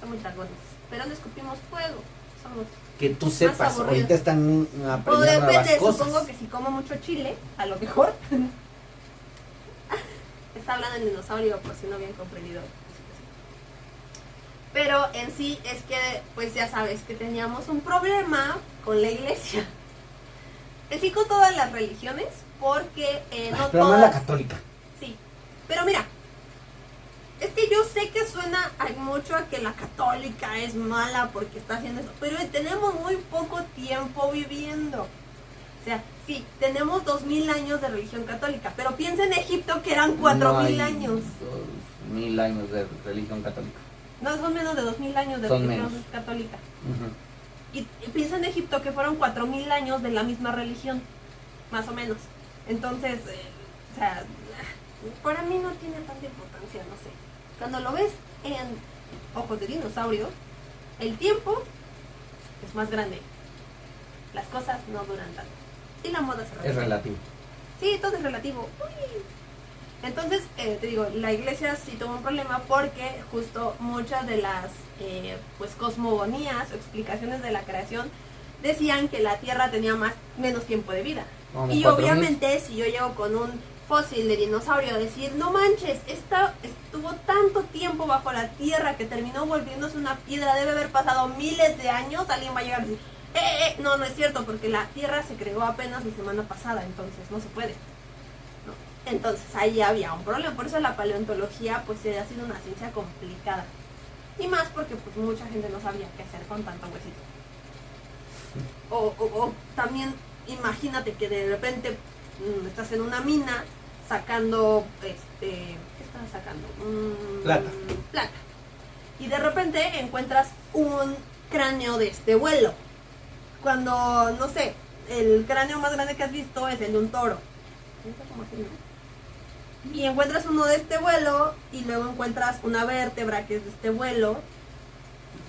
Somos dragones, pero no escupimos fuego. Somos que tú sepas, aburridos. ahorita están aprendiendo nuevas cosas. Supongo que si como mucho chile, a lo mejor. Está hablando en dinosaurio por si no habían comprendido. Pero en sí es que, pues ya sabes que teníamos un problema con la iglesia. En sí con todas las religiones, porque no pero todas... no la católica. Sí, pero mira, es que yo sé que suena mucho a que la católica es mala porque está haciendo eso, pero tenemos muy poco tiempo viviendo. O sea, sí, tenemos 2000 años de religión católica, pero piensa en Egipto que eran 4000 años. 2000 años de religión católica. No, son menos de 2000 años de religión católica. Y piensa en Egipto que fueron 4000 años de la misma religión, más o menos. Entonces, o sea, para mí no tiene tanta importancia, no sé. Cuando lo ves en ojos de dinosaurio, el tiempo es más grande. Las cosas no duran tanto. Y la moda se repite. Es relativo. Sí, todo es relativo. Uy. Entonces, te digo, la iglesia sí tuvo un problema porque justo muchas de las pues cosmogonías o explicaciones de la creación decían que la Tierra tenía menos tiempo de vida. Como Y 4000. obviamente si yo llego con un fósil de dinosaurio a decir, no manches, estuvo tanto tiempo bajo la Tierra que terminó volviéndose una piedra, debe haber pasado miles de años, alguien va a llegar a decir, no es cierto, porque la Tierra se creó apenas la semana pasada, entonces no se puede. ¿No? Entonces ahí había un problema, por eso la paleontología pues ha sido una ciencia complicada. Y más porque pues mucha gente no sabía qué hacer con tanto huesito. O también imagínate que de repente estás en una mina sacando, ¿qué estás sacando? Plata. Y de repente encuentras un cráneo de este vuelo. Cuando, no sé, el cráneo más grande que has visto es el de un toro. Y encuentras uno de este vuelo y luego encuentras una vértebra que es de este vuelo.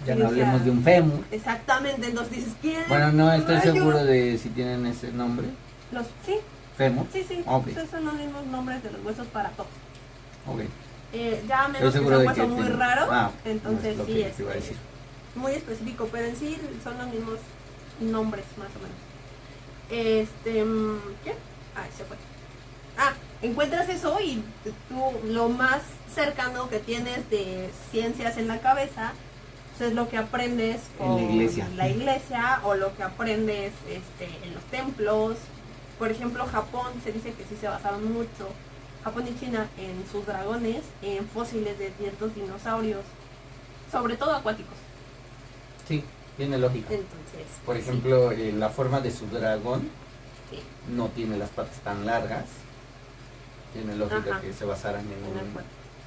Ya no hablemos de un fémur. Exactamente, entonces dices, ¿qué? Bueno, no estoy seguro de si tienen ese nombre. Sí, ¿Fémur? sí. Ok. Esos son los mismos nombres de los huesos para todos. Ok. Ya a menos que sea un hueso muy raro, entonces no es lo sí que es te iba a decir. muy específico, pero en sí son los mismos nombres más o menos. ¿Qué? Se fue. Encuentras eso y tú lo más cercano que tienes de ciencias en la cabeza pues es lo que aprendes en la iglesia o lo que aprendes en los templos. Por ejemplo, Japón se dice que sí se basaron mucho, Japón y China, en sus dragones, en fósiles de ciertos dinosaurios, sobre todo acuáticos. Sí, tiene lógica. Entonces, Por ejemplo, la forma de su dragón sí. no tiene las patas tan largas. Tiene lógica Ajá. que se basaran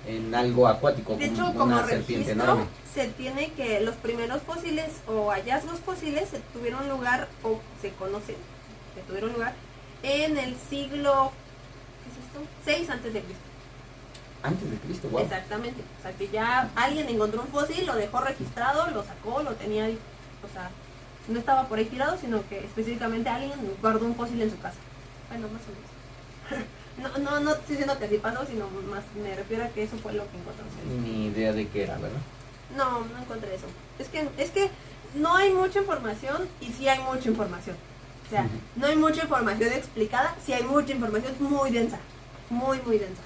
en algo acuático, de hecho, como como una serpiente registro, enorme. se tiene que los primeros fósiles o hallazgos fósiles se tuvieron lugar, o se conoce que tuvieron lugar, en el siglo, ¿qué es esto? 6 antes de Cristo. Antes de Cristo, wow. Exactamente. O sea, que ya alguien encontró un fósil, lo dejó registrado, lo sacó, lo tenía ahí. O sea, no estaba por ahí tirado, sino que específicamente alguien guardó un fósil en su casa. Bueno, más o menos. No estoy diciendo que así pasó, sino más me refiero a que eso fue lo que encontró. Ni idea de qué era, ¿verdad? No encontré eso. Es que no hay mucha información y sí hay mucha información. O sea, no hay mucha información explicada, sí hay mucha información muy densa. Muy densa.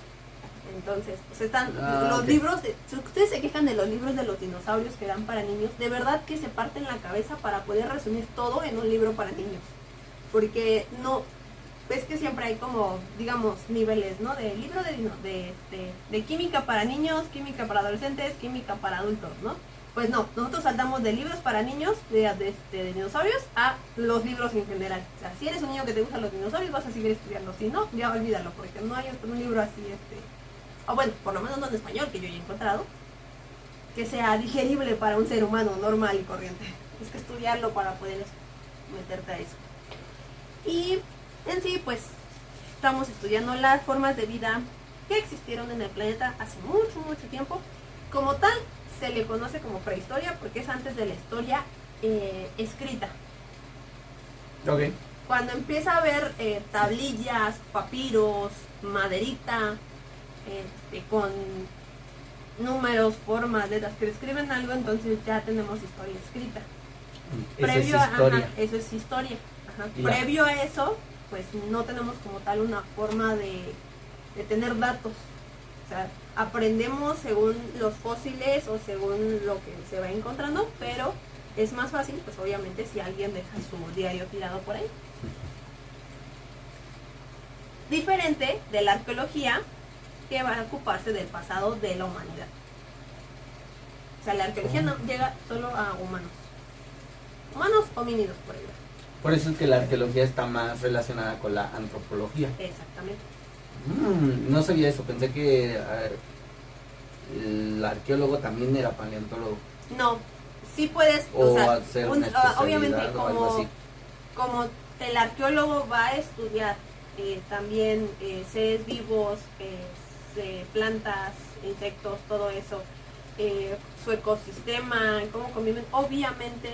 Entonces, pues están los libros, si ustedes se quejan de los libros de los dinosaurios que dan para niños, de verdad que se parten la cabeza para poder resumir todo en un libro para niños. Porque no, ves que siempre hay como, digamos, niveles, ¿no? De libro de química para niños, química para adolescentes, química para adultos, ¿no? Pues no, nosotros saltamos de libros para niños, de dinosaurios, a los libros en general. O sea, si eres un niño que te gustan los dinosaurios, vas a seguir estudiando. Si no, ya olvídalo, porque no hay otro libro así, o bueno, por lo menos no en español, que yo haya encontrado, que sea digerible para un ser humano normal y corriente. Es que estudiarlo para poder meterte a eso. Y en sí, pues, estamos estudiando las formas de vida que existieron en el planeta hace mucho tiempo. Como tal, se le conoce como prehistoria porque es antes de la historia escrita. Ok. Cuando empieza a haber tablillas, papiros, maderita, con números, formas, letras que describen algo, entonces ya tenemos historia escrita. Eso es historia. Eso es historia. Previo a eso, pues no tenemos como tal una forma de tener datos. O sea, aprendemos según los fósiles o según lo que se va encontrando, pero es más fácil, pues obviamente, si alguien deja su diario tirado por ahí. Diferente de la arqueología, que va a ocuparse del pasado de la humanidad. O sea, la arqueología no llega solo a humanos. Humanos, homínidos, por ejemplo. Por eso es que la arqueología está más relacionada con la antropología. Exactamente. No sabía eso, pensé que el arqueólogo también era paleontólogo. No, sí puedes, hacer una especialidad obviamente o algo así. como el arqueólogo va a estudiar también seres vivos, plantas, insectos, todo eso, su ecosistema, cómo conviven, obviamente,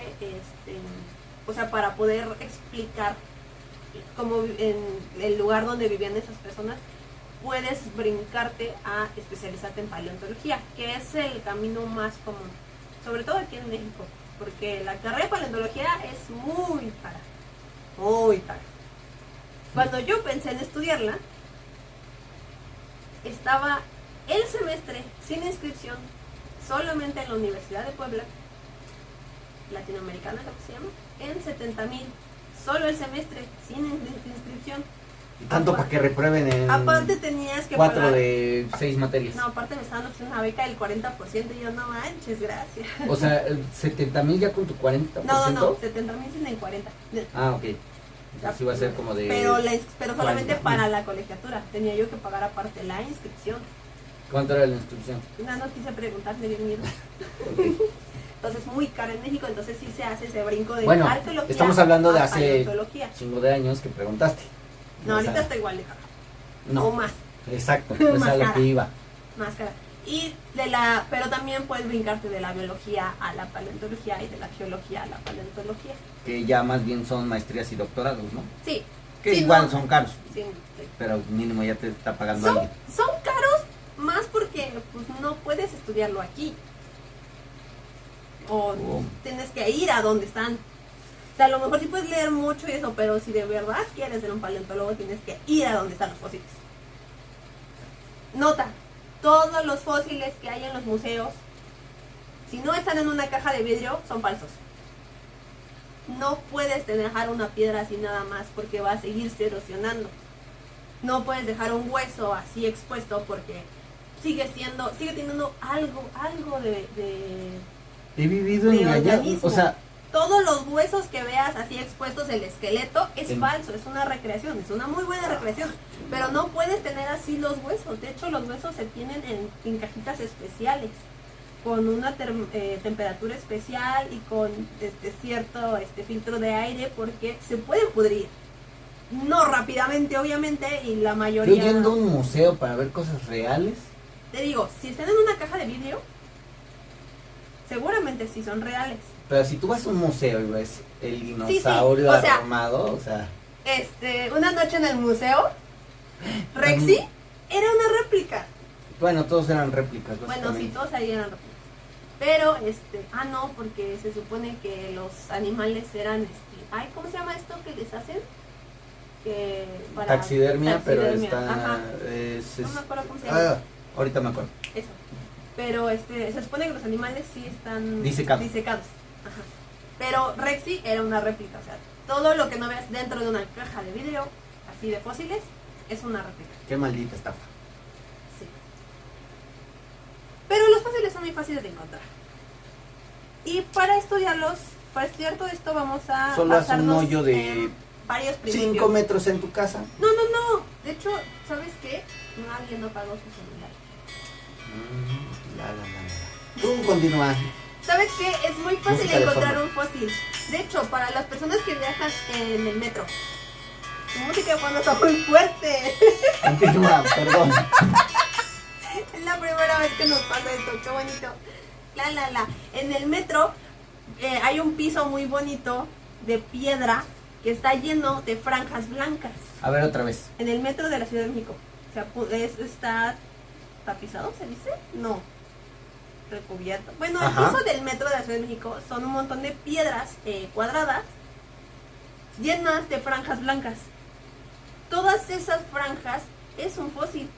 o sea, para poder explicar cómo en el lugar donde vivían esas personas, puedes brincarte a especializarte en paleontología, que es el camino más común, sobre todo aquí en México, porque la carrera de paleontología es muy cara, muy cara. Cuando yo pensé en estudiarla, estaba el semestre sin inscripción, solamente en la Universidad de Puebla, latinoamericana, lo que se llama, en 70,000, solo el semestre, sin inscripción. Y tanto para que reprueben en Aparte tenías que 4 pagar, de 6 materias. no, aparte me estaban ofreciendo una beca del 40% y yo, no manches, gracias. O sea, 70,000 ya con tu 40%. No, 70,000 sin el 40. Ah, ok. Entonces iba a ser como de... Pero solamente 40. para la colegiatura, tenía yo que pagar aparte la inscripción. ¿Cuánto era la inscripción? No quise preguntar, me dio miedo. Entonces muy cara en México, entonces sí se hace ese brinco de Bueno, arqueología estamos hablando de a hace paleontología. chingo de años que preguntaste. No, O ahorita sea, está igual de cara. no, O más, exacto, esa Más es la cara. que iba. más cara. Pero también puedes brincarte de la biología a la paleontología y de la geología a la paleontología. Que ya más bien son maestrías y doctorados, ¿no? Sí. Que sí, igual no, son caros, sí, sí. pero mínimo ya te está pagando Son, alguien. son caros más porque pues, no puedes estudiarlo aquí. O Oh. tienes que ir a donde están. O sea, a lo mejor sí puedes leer mucho y eso, pero si de verdad quieres ser un paleontólogo, tienes que ir a donde están los fósiles. Nota, todos los fósiles que hay en los museos, si no están en una caja de vidrio, son falsos. No puedes dejar una piedra así nada más porque va a seguirse erosionando. No puedes dejar un hueso así expuesto porque sigue teniendo algo de He vivido de engañado, organismo. o sea, todos los huesos que veas así expuestos, el esqueleto, es En- falso, es una recreación, es una muy buena recreación, pero no puedes tener así los huesos. De hecho, los huesos se tienen en cajitas especiales, con una temperatura especial y con cierto filtro de aire, porque se pueden pudrir. No rápidamente, obviamente, y la yo mayoría... yendo a un museo para ver cosas reales. Te digo, si están en una caja de vidrio, seguramente sí son reales. Pero si tú vas a un museo y ves el sí, dinosaurio o sea, armado, o sea, Una noche en el museo, Rexy era una réplica. bueno, todos eran réplicas, Bueno, sí, básicamente. todos ahí eran réplicas. Pero, no, porque se supone que los animales eran, ¿cómo se llama esto que les hacen? Que Taxidermia, pero está... Ajá. es- No me acuerdo cómo se llama. Ahorita me acuerdo. Eso. Pero, se supone que los animales sí están Disecados. Ajá. Pero Rexy era una réplica, o sea, todo lo que no veas dentro de una caja de vidrio, así de fósiles, es una réplica. Qué maldita estafa. Sí. Pero los fósiles son muy fáciles de encontrar. Y para estudiar todo esto vamos a Solo haz un basarnos hoyo de en varios principios. 5 metros en tu casa. No. De hecho, ¿sabes qué? Alguien no pagó su celular. Tú continúa. ¿Sabes qué? Es muy fácil Música de encontrar fondo. un fósil. De hecho, para las personas que viajan en el metro, tu música de fondo está muy fuerte. Continúa, perdón. Es la primera vez que nos pasa esto, qué bonito. En el metro hay un piso muy bonito de piedra que está lleno de franjas blancas. A ver, otra vez. En el metro de la Ciudad de México. O sea, está tapizado, ¿se dice? No. Recubierto. Bueno, Ajá. el piso del metro de la Ciudad de México son un montón de piedras cuadradas llenas de franjas blancas. Todas esas franjas es un fósil.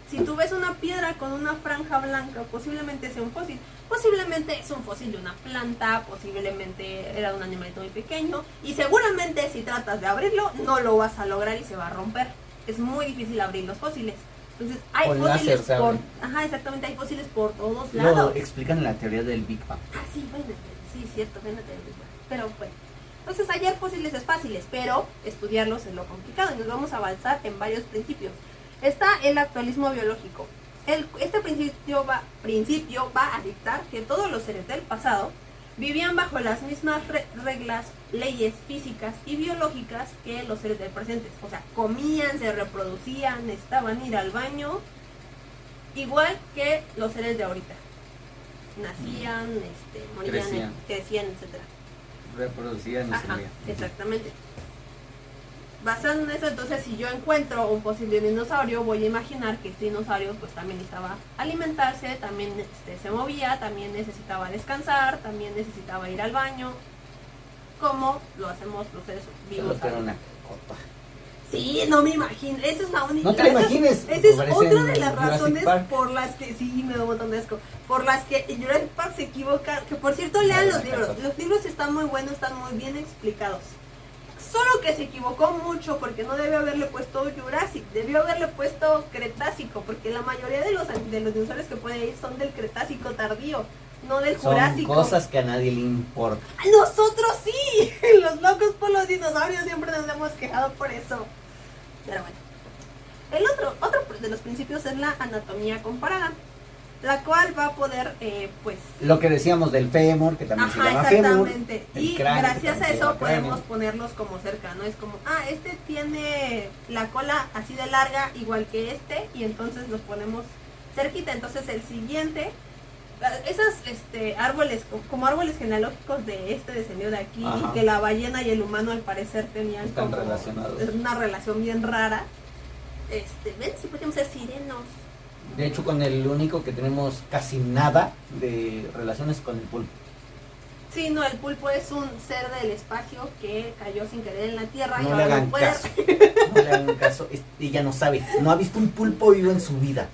Si tú ves una piedra con una franja blanca, posiblemente sea un fósil. Posiblemente es un fósil de una planta, posiblemente era un animalito muy pequeño. Y seguramente si tratas de abrirlo, no lo vas a lograr y se va a romper. Es muy difícil abrir los fósiles. Entonces hay Con fósiles láser se por... abren. Ajá, exactamente, hay fósiles por todos Luego lados. explican la teoría del Big Bang. Ah, sí, bueno, sí, cierto, fíjate. Pero bueno. Entonces hallar fósiles es fácil, pero estudiarlos es lo complicado. Y nos vamos a avanzar en varios principios. Está el actualismo biológico. Este principio va a dictar que todos los seres del pasado vivían bajo las mismas reglas, leyes físicas y biológicas que los seres del presente. O sea, comían, se reproducían, necesitaban ir al baño, igual que los seres de ahorita. Nacían, morían, crecían, etc. Reproducían y se Ajá, morían. exactamente. basado en eso, entonces si yo encuentro un posible dinosaurio, voy a imaginar que este dinosaurio pues también necesitaba alimentarse, también se movía, también necesitaba descansar, también necesitaba ir al baño, como lo hacemos los seres vivos. Solo que era una copa. Sí, no me imagino, esa es la única. No te la imagines. Esa es Parece otra de en las Jurassic razones Park. por las que, sí, me da un montón de asco, por las que en Jurassic Park se equivocan, que por cierto lean los libros, los libros están muy buenos, están muy bien explicados. Solo que se equivocó mucho porque no debió haberle puesto Jurassic, debió haberle puesto Cretácico, porque la mayoría de los dinosaurios que pueden ir son del Cretácico tardío, no del Son Jurásico. cosas que a nadie le importa. ¡A nosotros sí! Los locos por los dinosaurios siempre nos hemos quejado por eso. Pero bueno. El otro de los principios es la anatomía comparada, la cual va a poder, pues... Lo que decíamos del fémur, que también se llama fémur. Exactamente. el Y cráneo, que gracias a también se eso llama cráneo. podemos ponerlos como cerca, ¿no? Es como, este tiene la cola así de larga, igual que este, y entonces los ponemos cerquita. Entonces el siguiente, esos árboles, como árboles genealógicos de este descendió de aquí, Ajá. y que la ballena y el humano al parecer tenían Están como relacionados. una relación bien rara. ¿Ven? Sí podríamos ser sirenos. De hecho, con el único que tenemos casi nada de relaciones con el pulpo. Sí, no, el pulpo es un ser del espacio que cayó sin querer en la Tierra y No le ahora hagan no puede... caso. No le hagan caso. Ella no sabe. No ha visto un pulpo vivo en su vida.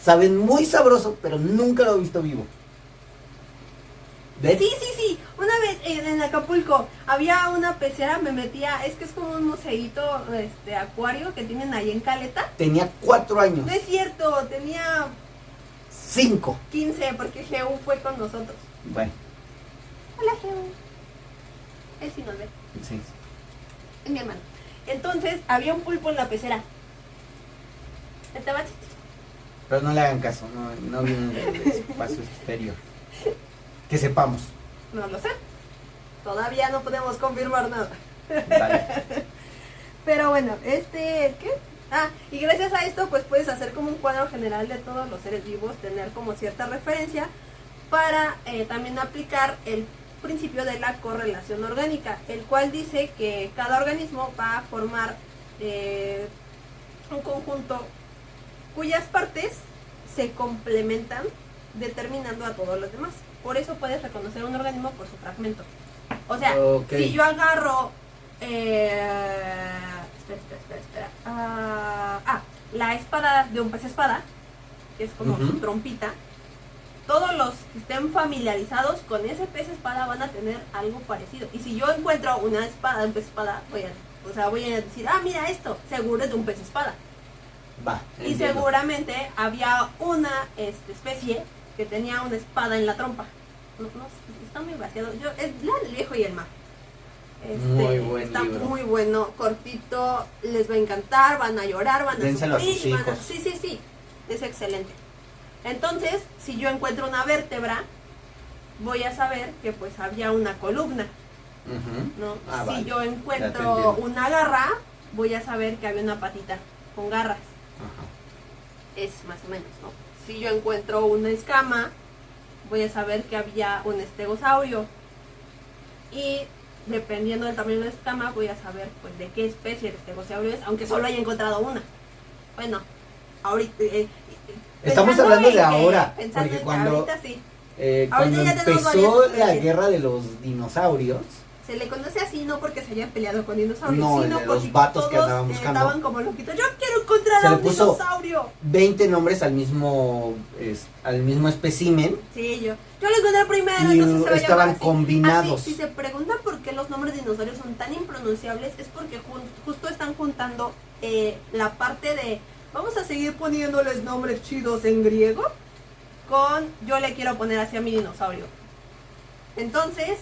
Saben muy sabroso, pero nunca lo ha visto vivo. ¿Ves? Sí. Una vez en Acapulco había una pecera, me metía, es que es como un museíto acuario que tienen ahí en Caleta. Tenía 4 años. No es cierto, tenía 5. 15 porque Geu fue con nosotros. Bueno, Hola Geu. Él sí nos ve, sí. es mi hermano. Entonces había un pulpo en la pecera. Estaba Pero no le hagan caso. No vienen del espacio exterior. Que sepamos. no lo sé. Todavía no podemos confirmar nada. Vale. Pero bueno, ¿qué? Y gracias a esto pues puedes hacer como un cuadro general de todos los seres vivos, tener como cierta referencia para también aplicar el principio de la correlación orgánica, el cual dice que cada organismo va a formar un conjunto cuyas partes se complementan determinando a todos los demás. Por eso puedes reconocer un organismo por su fragmento. O sea, si yo agarro... espera. La espada de un pez espada, que es como su trompita, todos los que estén familiarizados con ese pez espada van a tener algo parecido. Y si yo encuentro una espada, un pez espada, voy a decir, mira esto, seguro es de un pez espada. Va. Y seguramente había una especie que tenía una espada en la trompa. No, está muy vaciado. El viejo y el mar. Muy buen está libro. muy bueno, cortito, les va a encantar, van a llorar, van a Dénselo a sufrir, sus hijos. sí, es excelente. Entonces, si yo encuentro una vértebra, voy a saber que pues había una columna, ¿no? Si vale. yo Ya te encuentro entiendo. una garra, voy a saber que había una patita con garras. Ajá. Es más o menos, ¿no? Si yo encuentro una escama, voy a saber que había un estegosaurio. Y dependiendo del tamaño de la escama, voy a saber pues de qué especie de estegosaurio es, aunque solo haya encontrado una. Bueno, ahorita... Estamos hablando de ahora, porque cuando, ahorita sí. cuando ya tenemos empezó varias la especies. guerra de los dinosaurios, Se le conoce así no porque se hayan peleado con dinosaurios, No, sino de los porque vatos que todos andaban buscando. estaban como loquitos. Yo quiero encontrar Se a le un puso- dinosaurio. 20 nombres al mismo espécimen. Sí, yo lo encontré primero, Y entonces se va a estaban llamar así. combinados. Si se preguntan por qué los nombres de dinosaurios son tan impronunciables, es porque justo están juntando la parte de vamos a seguir poniéndoles nombres chidos en griego con yo le quiero poner así a mi dinosaurio. Entonces,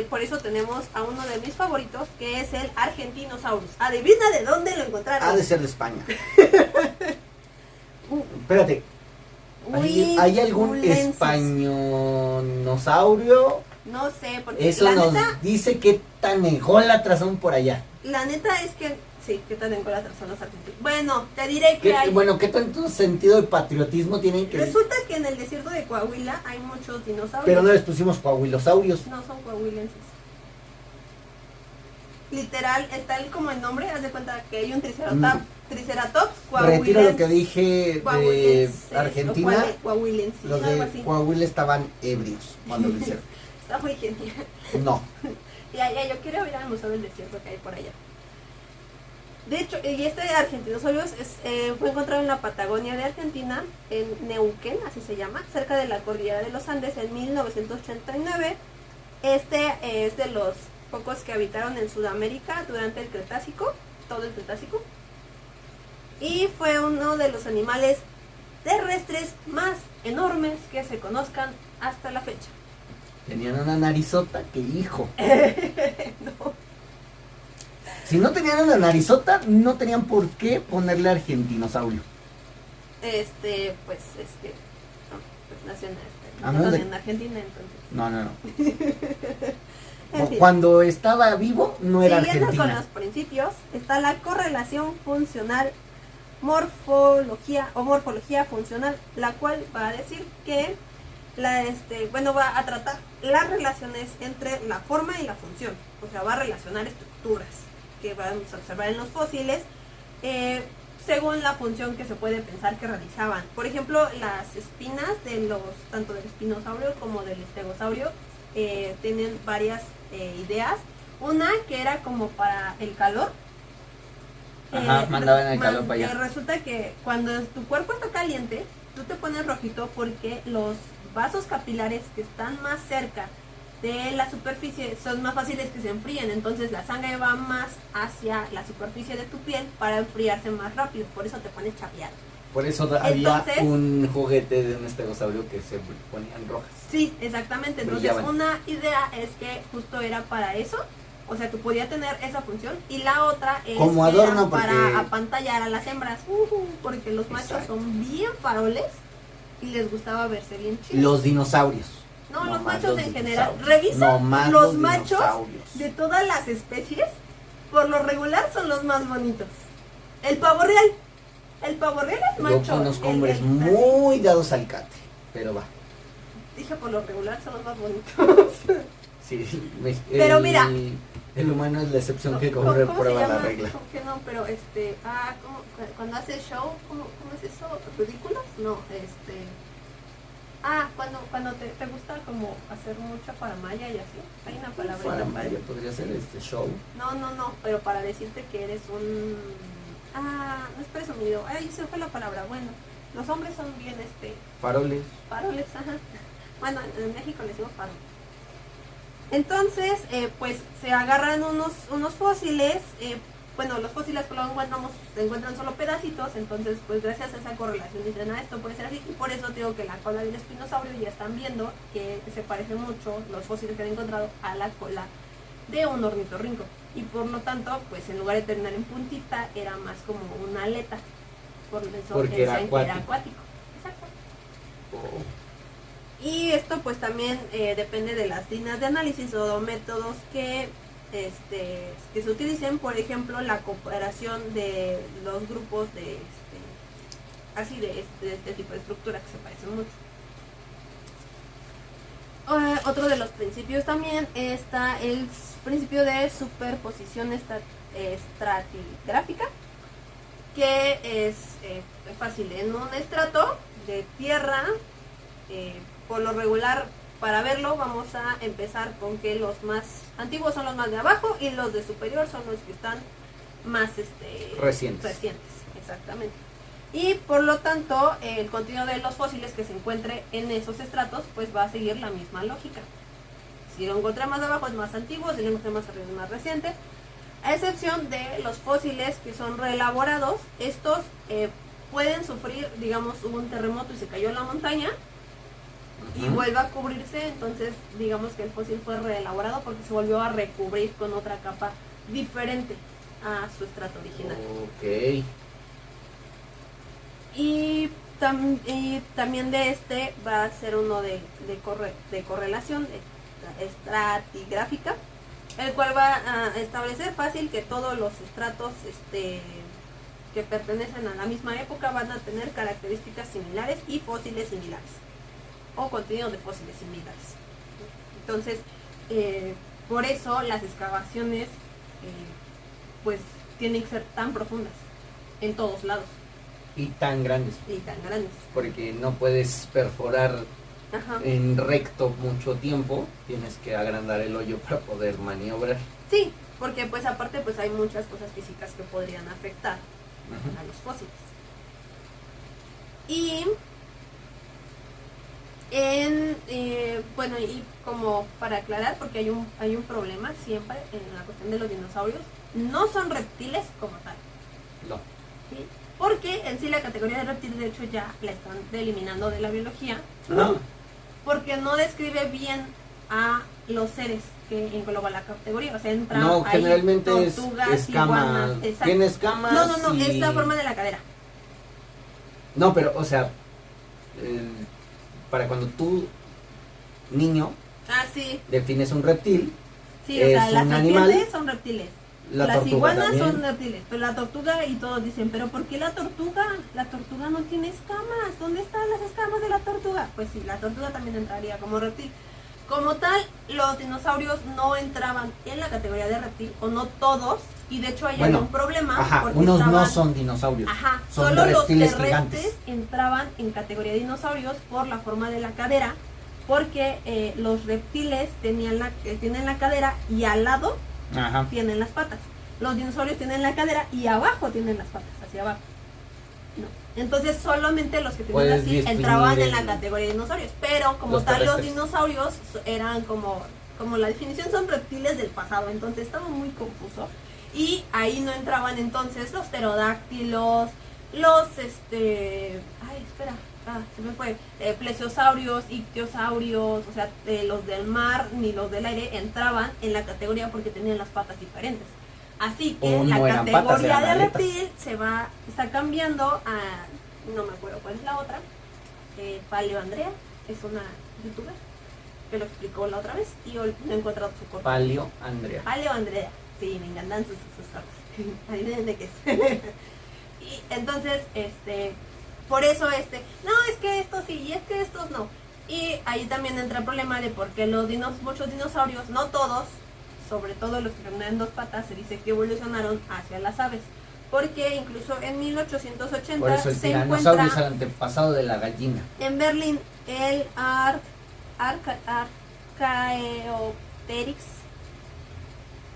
por eso tenemos a uno de mis favoritos, que es el Argentinosaurus. Adivina de dónde lo encontraron. Ha de ser de España. Espérate, ¿hay algún Huilensis. españolosaurio? No sé, porque Eso la nos neta, dice qué tan ególatras son por allá. la neta es que sí, qué tan engólatras son los argentinos. Bueno, te diré que hay. Bueno, ¿qué tanto sentido de patriotismo tienen que...? Resulta que en el desierto de Coahuila hay muchos dinosaurios. Pero no les pusimos coahuilosaurios. No son coahuilenses. literal, está como el nombre, haz de cuenta que hay un triceratops Retiro lo que dije de coahuilensis, Argentina. coahuilensis, Los algo de así. Coahuila estaban ebrios cuando lo hicieron. Está muy genial. No. Ya, yo quiero ir al Museo del Desierto que hay por allá. De hecho, y este Argentinosaurus fue encontrado en la Patagonia de Argentina, en Neuquén, así se llama, cerca de la cordillera de los Andes en 1989. Este es de los pocos que habitaron en Sudamérica durante el Cretácico, todo el Cretácico. Y fue uno de los animales terrestres más enormes que se conozcan hasta la fecha. Tenían una narizota que hijo. No. Si no tenían una narizota, no tenían por qué ponerle argentinosaurio. Pues es que no, pues nació en Argentina, entonces. No. Cuando estaba vivo no era Siguiendo Argentina. con los principios, está la correlación funcional, morfología funcional, la cual va a decir que va a tratar las relaciones entre la forma y la función. O sea, va a relacionar estructuras que vamos a observar en los fósiles según la función que se puede pensar que realizaban. Por ejemplo, las espinas tanto del espinosaurio como del estegosaurio tienen varias ideas. Una que era como para el calor. Ajá, mandaban el calor para allá. Resulta que cuando tu cuerpo está caliente, tú te pones rojito porque los vasos capilares que están más cerca de la superficie son más fáciles que se enfríen, entonces la sangre va más hacia la superficie de tu piel para enfriarse más rápido, por eso te pones chapeado. Por eso había un juguete de un estegosaurio que se ponían rojas. Sí, exactamente. Entonces brillaban. Una idea es que justo era para eso, o sea, que podía tener esa función, y la otra es como que adorno, era porque para apantallar a las hembras, porque los machos Exacto. son bien faroles y les gustaba verse bien chidos. Los dinosaurios. No, No los más machos los en general. dinosaurios. Revisa No más los los machos dinosaurios. de todas las especies, por lo regular son los más bonitos. El pavo real. El pavo real es Yo macho. conozco hombres muy dados al cate, pero va. Dije por lo regular son los más bonitos. Sí, Pero mira. El humano es la excepción que ¿Cómo se comprueba la llama? regla. ¿Cómo que no? Pero cuando hace show, ¿cómo es eso? ¿Ridículos? No, cuando te gusta como hacer mucha faramaya y así. Hay una palabra. Faramaya podría ser show. No, pero para decirte que eres un... no es presumido. Ay, se fue la palabra. Bueno, los hombres son bien, Faroles. faroles, ajá. Bueno, en México les digo farol. Entonces, pues se agarran unos fósiles. Los fósiles que lo encuentran solo pedacitos, entonces pues gracias a esa correlación dicen, esto puede ser así, y por eso digo que la cola del espinosaurio ya están viendo que se parece mucho los fósiles que han encontrado a la cola de un ornitorrinco, y por lo tanto, pues en lugar de terminar en puntita, era más como una aleta, por eso porque era acuático. Exacto. Y esto pues también depende de las líneas de análisis o métodos que se utilicen. Por ejemplo, la cooperación de los grupos de este tipo de estructura que se parecen mucho. Otro de los principios también está el principio de superposición estratigráfica, que es fácil. En un estrato de tierra, por lo regular, para verlo vamos a empezar con que los más antiguos son los más de abajo y los de superior son los que están más recientes. Exactamente. Y por lo tanto, el contenido de los fósiles que se encuentre en esos estratos pues va a seguir la misma lógica. Si lo encontré más abajo es más antiguo, si lo encontré más arriba es más reciente, a excepción de los fósiles que son reelaborados. Estos pueden sufrir, digamos, hubo un terremoto y se cayó la montaña y vuelve a cubrirse, entonces digamos que el fósil fue reelaborado porque se volvió a recubrir con otra capa diferente a su estrato original. Ok. Y también de va a ser uno de correlación estratigráfica, el cual va a establecer fácil que todos los estratos que pertenecen a la misma época van a tener características similares y fósiles similares, o contenido de fósiles similares. Entonces, por eso las excavaciones pues tienen que ser tan profundas en todos lados Y tan grandes, y tan grandes. porque no puedes perforar Ajá. en recto mucho tiempo, tienes que agrandar el hoyo para poder maniobrar. Sí, porque pues aparte pues hay muchas cosas físicas que podrían afectar Ujú. a los fósiles. Y bueno, y como para aclarar, porque hay un problema siempre en la cuestión de los dinosaurios, no son reptiles como tal, No. ¿sí? Porque en sí la categoría de reptil de hecho ya la están eliminando de la biología, Ah, porque no describe bien a los seres que engloba la categoría, o sea, entran no, ahí generalmente es tortugas, escama. iguanas, exacto. Tiene escamas. No, y- es la forma de la cadera. No, pero, o sea, para cuando tú, niño, Ah, sí, defines un reptil, sí, o sea, es las un animal, serpientes son reptiles. la Las tortuga iguanas también. son reptiles, pero la tortuga, y todos dicen, pero ¿por qué la tortuga? La tortuga no tiene escamas, ¿dónde están las escamas de la tortuga? Pues sí, la tortuga también entraría como reptil. Como tal, los dinosaurios no entraban en la categoría de reptil, o no todos, y de hecho hay Bueno, un problema. Ajá, porque unos no estaban- son dinosaurios. Ajá, son solo los reptiles terrestres gigantes. entraban en categoría de dinosaurios por la forma de la cadera, porque los reptiles tienen la cadera y al lado Ajá. tienen las patas. Los dinosaurios tienen la cadera y abajo tienen las patas, hacia abajo. No. Entonces solamente los que tenían Puedes así distinguir entraban en la el- categoría de dinosaurios. Pero como los tal los terrestres. dinosaurios eran como la definición son reptiles del pasado. Entonces estaba muy confuso. Y ahí no entraban entonces los pterodáctilos, los se me fue, plesiosaurios, ictiosaurios, o sea, los del mar ni los del aire entraban en la categoría porque tenían las patas diferentes. Así que O la no eran patas, categoría eran de aletas. reptil está cambiando a, no me acuerdo cuál es la otra, Paleo Andrea, es una youtuber que lo explicó la otra vez y hoy no he encontrado su corto. Palio Andrea. Paleo Andrea, sí, me encantan sus cortos. Adivinen de qué es. Y entonces, por eso no, es que estos sí, y es que estos no. Y ahí también entra el problema de por qué muchos dinosaurios, no todos, sobre todo los que tenían dos patas, se dice que evolucionaron hacia las aves. Porque incluso en 1880 Por eso el se tiranosaurio es encuentra el antepasado de la gallina. en Berlín el Archaeopteryx,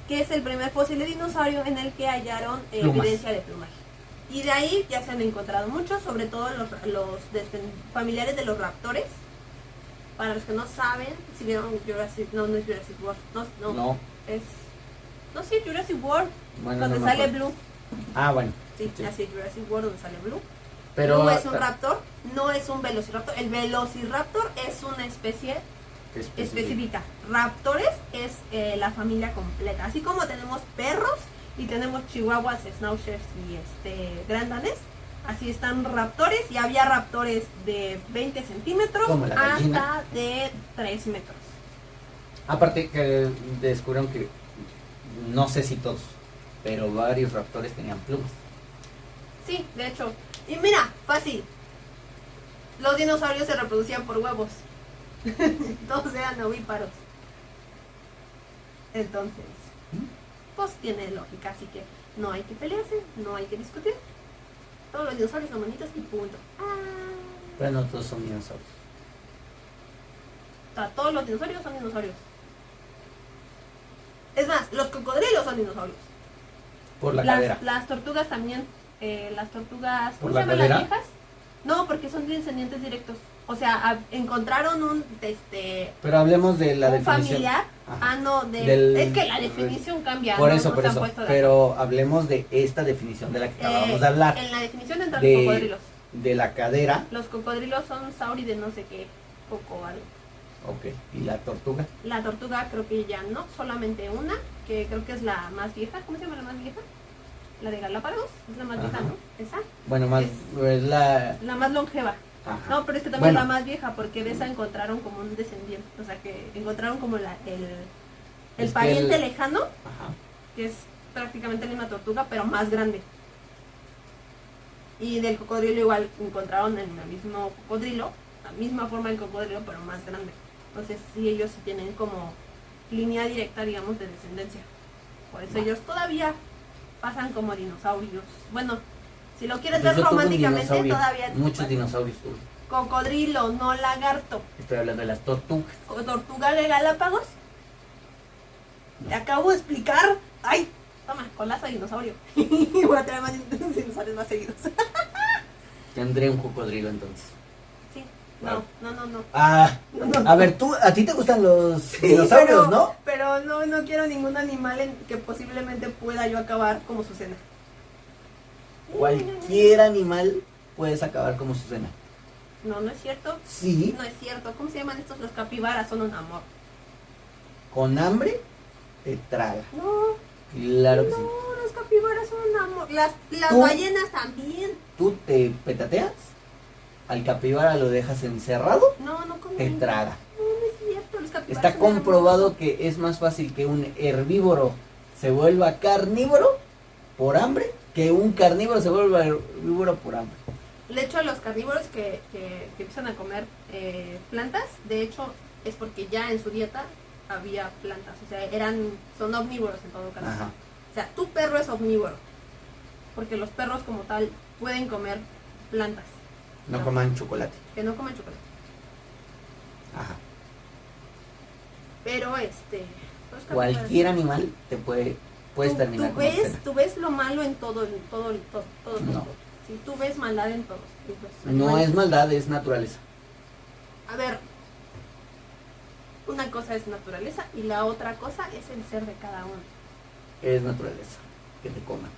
que es el primer fósil de dinosaurio en el que hallaron Plumas. evidencia de plumaje. Y de ahí ya se han encontrado muchos, sobre todo los familiares de los raptores. Para los que no saben, si vieron Jurassic, no es Jurassic World, No. es, no sí, Jurassic World, Bueno, donde no me sale acuerdo. Blue, Ah, bueno. sí, Sí. así Jurassic World donde sale Blue. Pero Blue es un raptor, no es un velociraptor. El velociraptor es una especie específica. Raptores es la familia completa. Así como tenemos perros y tenemos chihuahuas, schnauzers y gran danés, así están raptores, y había raptores de 20 centímetros Como la gallina. hasta de 3 metros. Aparte que descubrieron que, no sé si todos, pero varios raptores tenían plumas. Sí, de hecho. Y mira, fácil. Los dinosaurios se reproducían por huevos. Todos eran ovíparos. Entonces, pues tiene lógica, así que no hay que pelearse, no hay que discutir. Todos los dinosaurios son bonitos y punto. Pero no todos son dinosaurios. O sea, todos los dinosaurios son dinosaurios. Es más, los cocodrilos son dinosaurios. Por la cadera. Las tortugas también. Las tortugas, ¿Por ¿cómo la se llaman las cadera? viejas? No, porque son descendientes directos. O sea, encontraron un Pero hablemos de la un definición. familiar. Ajá. Ah, no, es que la definición cambia. Por ¿no? eso, No por se han eso. puesto de Pero hablemos de esta definición de la que acabamos de hablar. En la definición entran De- los cocodrilos. De la cadera. Los cocodrilos son sauri de no sé qué, coco algo. Ok. ¿Y la tortuga? La tortuga creo que ya no, solamente una, que creo que es la más vieja. ¿Cómo se llama la más vieja? La de Galápagos, es la más vieja, Ajá. ¿no? Esa, Bueno, más es la... la más longeva. Ajá. No, pero es que también Bueno. es la más vieja, porque de esa encontraron como un descendiente. O sea, que encontraron como el Es que pariente el- lejano, Ajá. que es prácticamente la misma tortuga, pero más grande. Y del cocodrilo igual encontraron el mismo cocodrilo, la misma forma del cocodrilo, pero más grande. Entonces sí, ellos sí tienen como línea directa, digamos, de descendencia Por eso ellos todavía pasan como dinosaurios. Bueno, si lo quieres Pues ver yo tuve un románticamente, dinosaurio, todavía... muchos dinosaurios tuve. Cocodrilo, no lagarto. Estoy hablando de las tortugas. Tortuga de Galápagos. Te acabo de explicar. Ay, toma, colazo de dinosaurio. Voy a tener más dinosaurios más seguidos. Tendré un cocodrilo entonces. Sí, Wow. no. Ah, a ver, a ti te gustan los dinosaurios, pero, ¿no? Pero no quiero ningún animal que posiblemente pueda yo acabar como su cena. Cualquier animal puedes acabar como su cena. No es cierto. Sí, No es cierto. ¿Cómo se llaman estos? Los capibaras son un amor. con hambre te traga. No, Claro que sí. no, los capibaras son un amor. Las ¿Tú? ballenas también. Tú te petateas, al capibara lo dejas encerrado, No comen. te traga. No es cierto. Los capibaras Está son comprobado hermosos. que es más fácil que un herbívoro se vuelva carnívoro por hambre que un carnívoro se vuelva herbívoro por hambre. De hecho, los carnívoros que empiezan a comer plantas, de hecho, es porque ya en su dieta había plantas. O sea, son omnívoros en todo caso. Ajá. O sea, tu perro es omnívoro. Porque los perros como tal pueden comer plantas. No coman chocolate. Que no comen chocolate. Ajá. Pero los capibaras- Cualquier animal te puedes terminar tú como ves, cena. tú ves lo malo en todo. No. Sí, tú ves maldad en todos. Y pues, No animales- es maldad, es naturaleza. A ver, una cosa es naturaleza y la otra cosa es el ser de cada uno. Es naturaleza. Que te coman.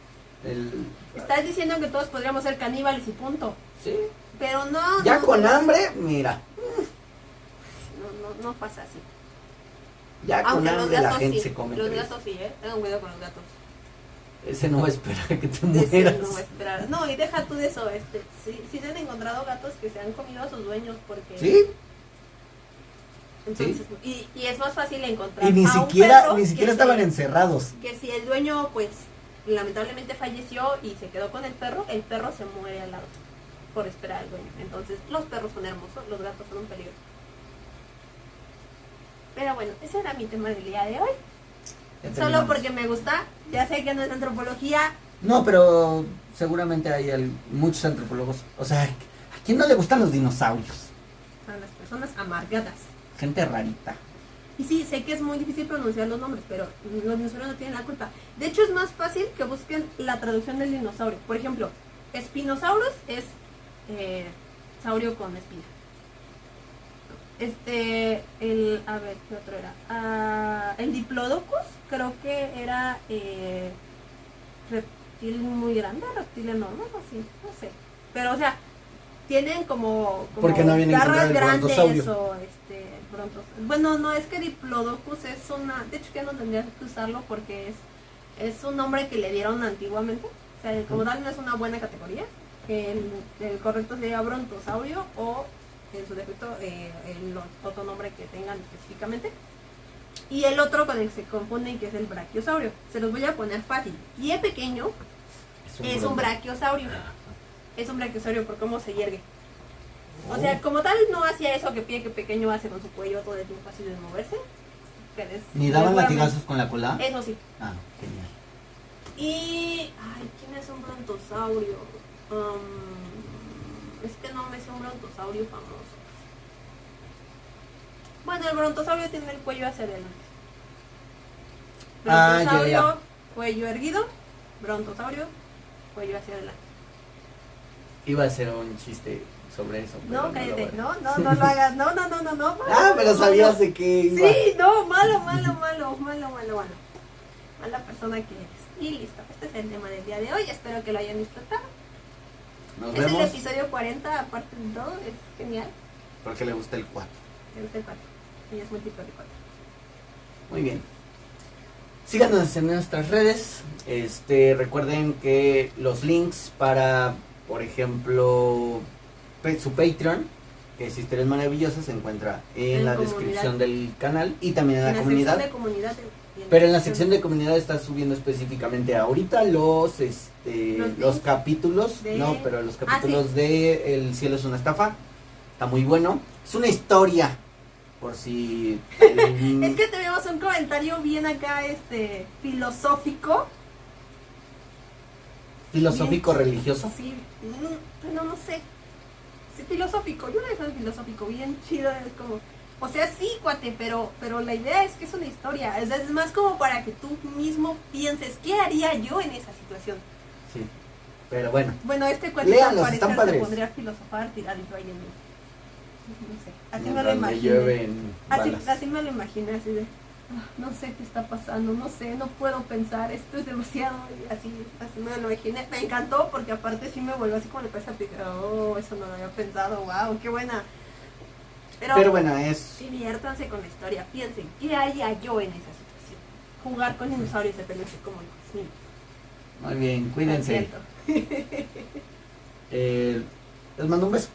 Estás diciendo que todos podríamos ser caníbales y punto. Sí. Pero no. Ya no, con no, hambre, mira. No pasa así. Ya con Aunque los hambre la gatos gente sí. se come. Los entre gatos sí, Tengan cuidado con los gatos. Ese no va a esperar a que te Ese mueras. no va a esperar. No, y deja tú de eso. Sí se han encontrado gatos que se han comido a sus dueños porque. ¿Sí? Entonces, y es más fácil encontrar Y ni a un siquiera, perro ni siquiera que estaban si- encerrados. Que si el dueño, pues, lamentablemente falleció y se quedó con el perro se muere al lado por esperar al dueño. Entonces, los perros son hermosos, los gatos son un peligro. Pero bueno, ese era mi tema del día de hoy. Ya Solo terminamos. porque me gusta, ya sé que no es antropología. No, pero seguramente hay muchos antropólogos. O sea, ¿a quién no le gustan los dinosaurios? A las personas amargadas. Gente rarita. Y sí, sé que es muy difícil pronunciar los nombres, pero los dinosaurios no tienen la culpa. De hecho, es más fácil que busquen la traducción del dinosaurio. Por ejemplo, Spinosaurus es saurio con espina. A ver, ¿qué otro era? El Diplodocus, creo que era reptil muy grande, reptil enorme, algo así, no sé. Pero, o sea, tienen como Porque no habían encontrado garras el grandes brontosaurio. o Bueno, no, es que Diplodocus es de hecho ya no tendrías que usarlo porque es un nombre que le dieron antiguamente. O sea, como tal no es una buena categoría. El correcto sería brontosaurio o en su defecto el otro nombre que tengan específicamente. Y el otro con el que se confunden, que es el brachiosaurio. Se los voy a poner fácil. Pie pequeño es un brachiosaurio. Es un brachiosaurio por cómo se yergue. O sea, como tal no hacía eso que pie que pequeño hace con su cuello todo el tiempo fácil de moverse. ¿Ni daban seguramente- latigazos con la cola? Eso sí. Ah, genial. Y... Ay, ¿quién es un brontosaurio? Es que no me sé un brontosaurio famoso. Bueno, el brontosaurio tiene el cuello hacia adelante. Ah, ya, Brontosaurio, ya. cuello erguido. Brontosaurio, cuello hacia adelante. Iba a hacer un chiste sobre eso. pero No, lo cállate. voy a- No lo hagas. No. Ah, pero no, sabías no. de qué iba. Sí, no, malo. Mala persona que eres. Y listo, este es el tema del día de hoy. Espero que lo hayan disfrutado. Nos Es el vemos episodio 40, aparte de todo, es genial. porque le gusta el 4. Me gusta el 4. Y es múltiplo de 4. Muy bien. Síganos en nuestras redes. Recuerden que los links para, por ejemplo, su Patreon, que es Historias Maravillosas, se encuentra en la comunidad. descripción del canal y también en la En la comunidad. sección de comunidad. Pero en la sección de comunidad está subiendo específicamente ahorita los links capítulos, de- no, pero los Ah, capítulos sí. de El cielo es una estafa. Está muy bueno. Es una historia Por si... Es que tuvimos un comentario bien acá, filosófico. filosófico Bien, religioso. Sí, bueno, no sé. Sí, filosófico, yo lo dejo en filosófico, bien chido, es como... O sea, sí, cuate, pero la idea es que es una historia. Es más como para que tú mismo pienses, ¿qué haría yo en esa situación? Sí, pero bueno. Bueno, este cuate Léanlos, al están parecer se padres. pondría a filosofar tiradito ahí en el... No sé, así me lo Mientras me imaginé. llueven balas. Así me lo imaginé, así de... no sé qué está pasando, no sé, no puedo pensar, esto es demasiado, y así me lo imaginé. Me encantó porque aparte sí me volvió así como le pasa a picar, oh, eso no lo había pensado, wow, qué buena. Pero bueno, es... Diviértanse con la historia, piensen, ¿qué haría yo en esa situación? Jugar con dinosaurios de peluche como yo, sí. Muy bien, cuídense. Les mando un beso.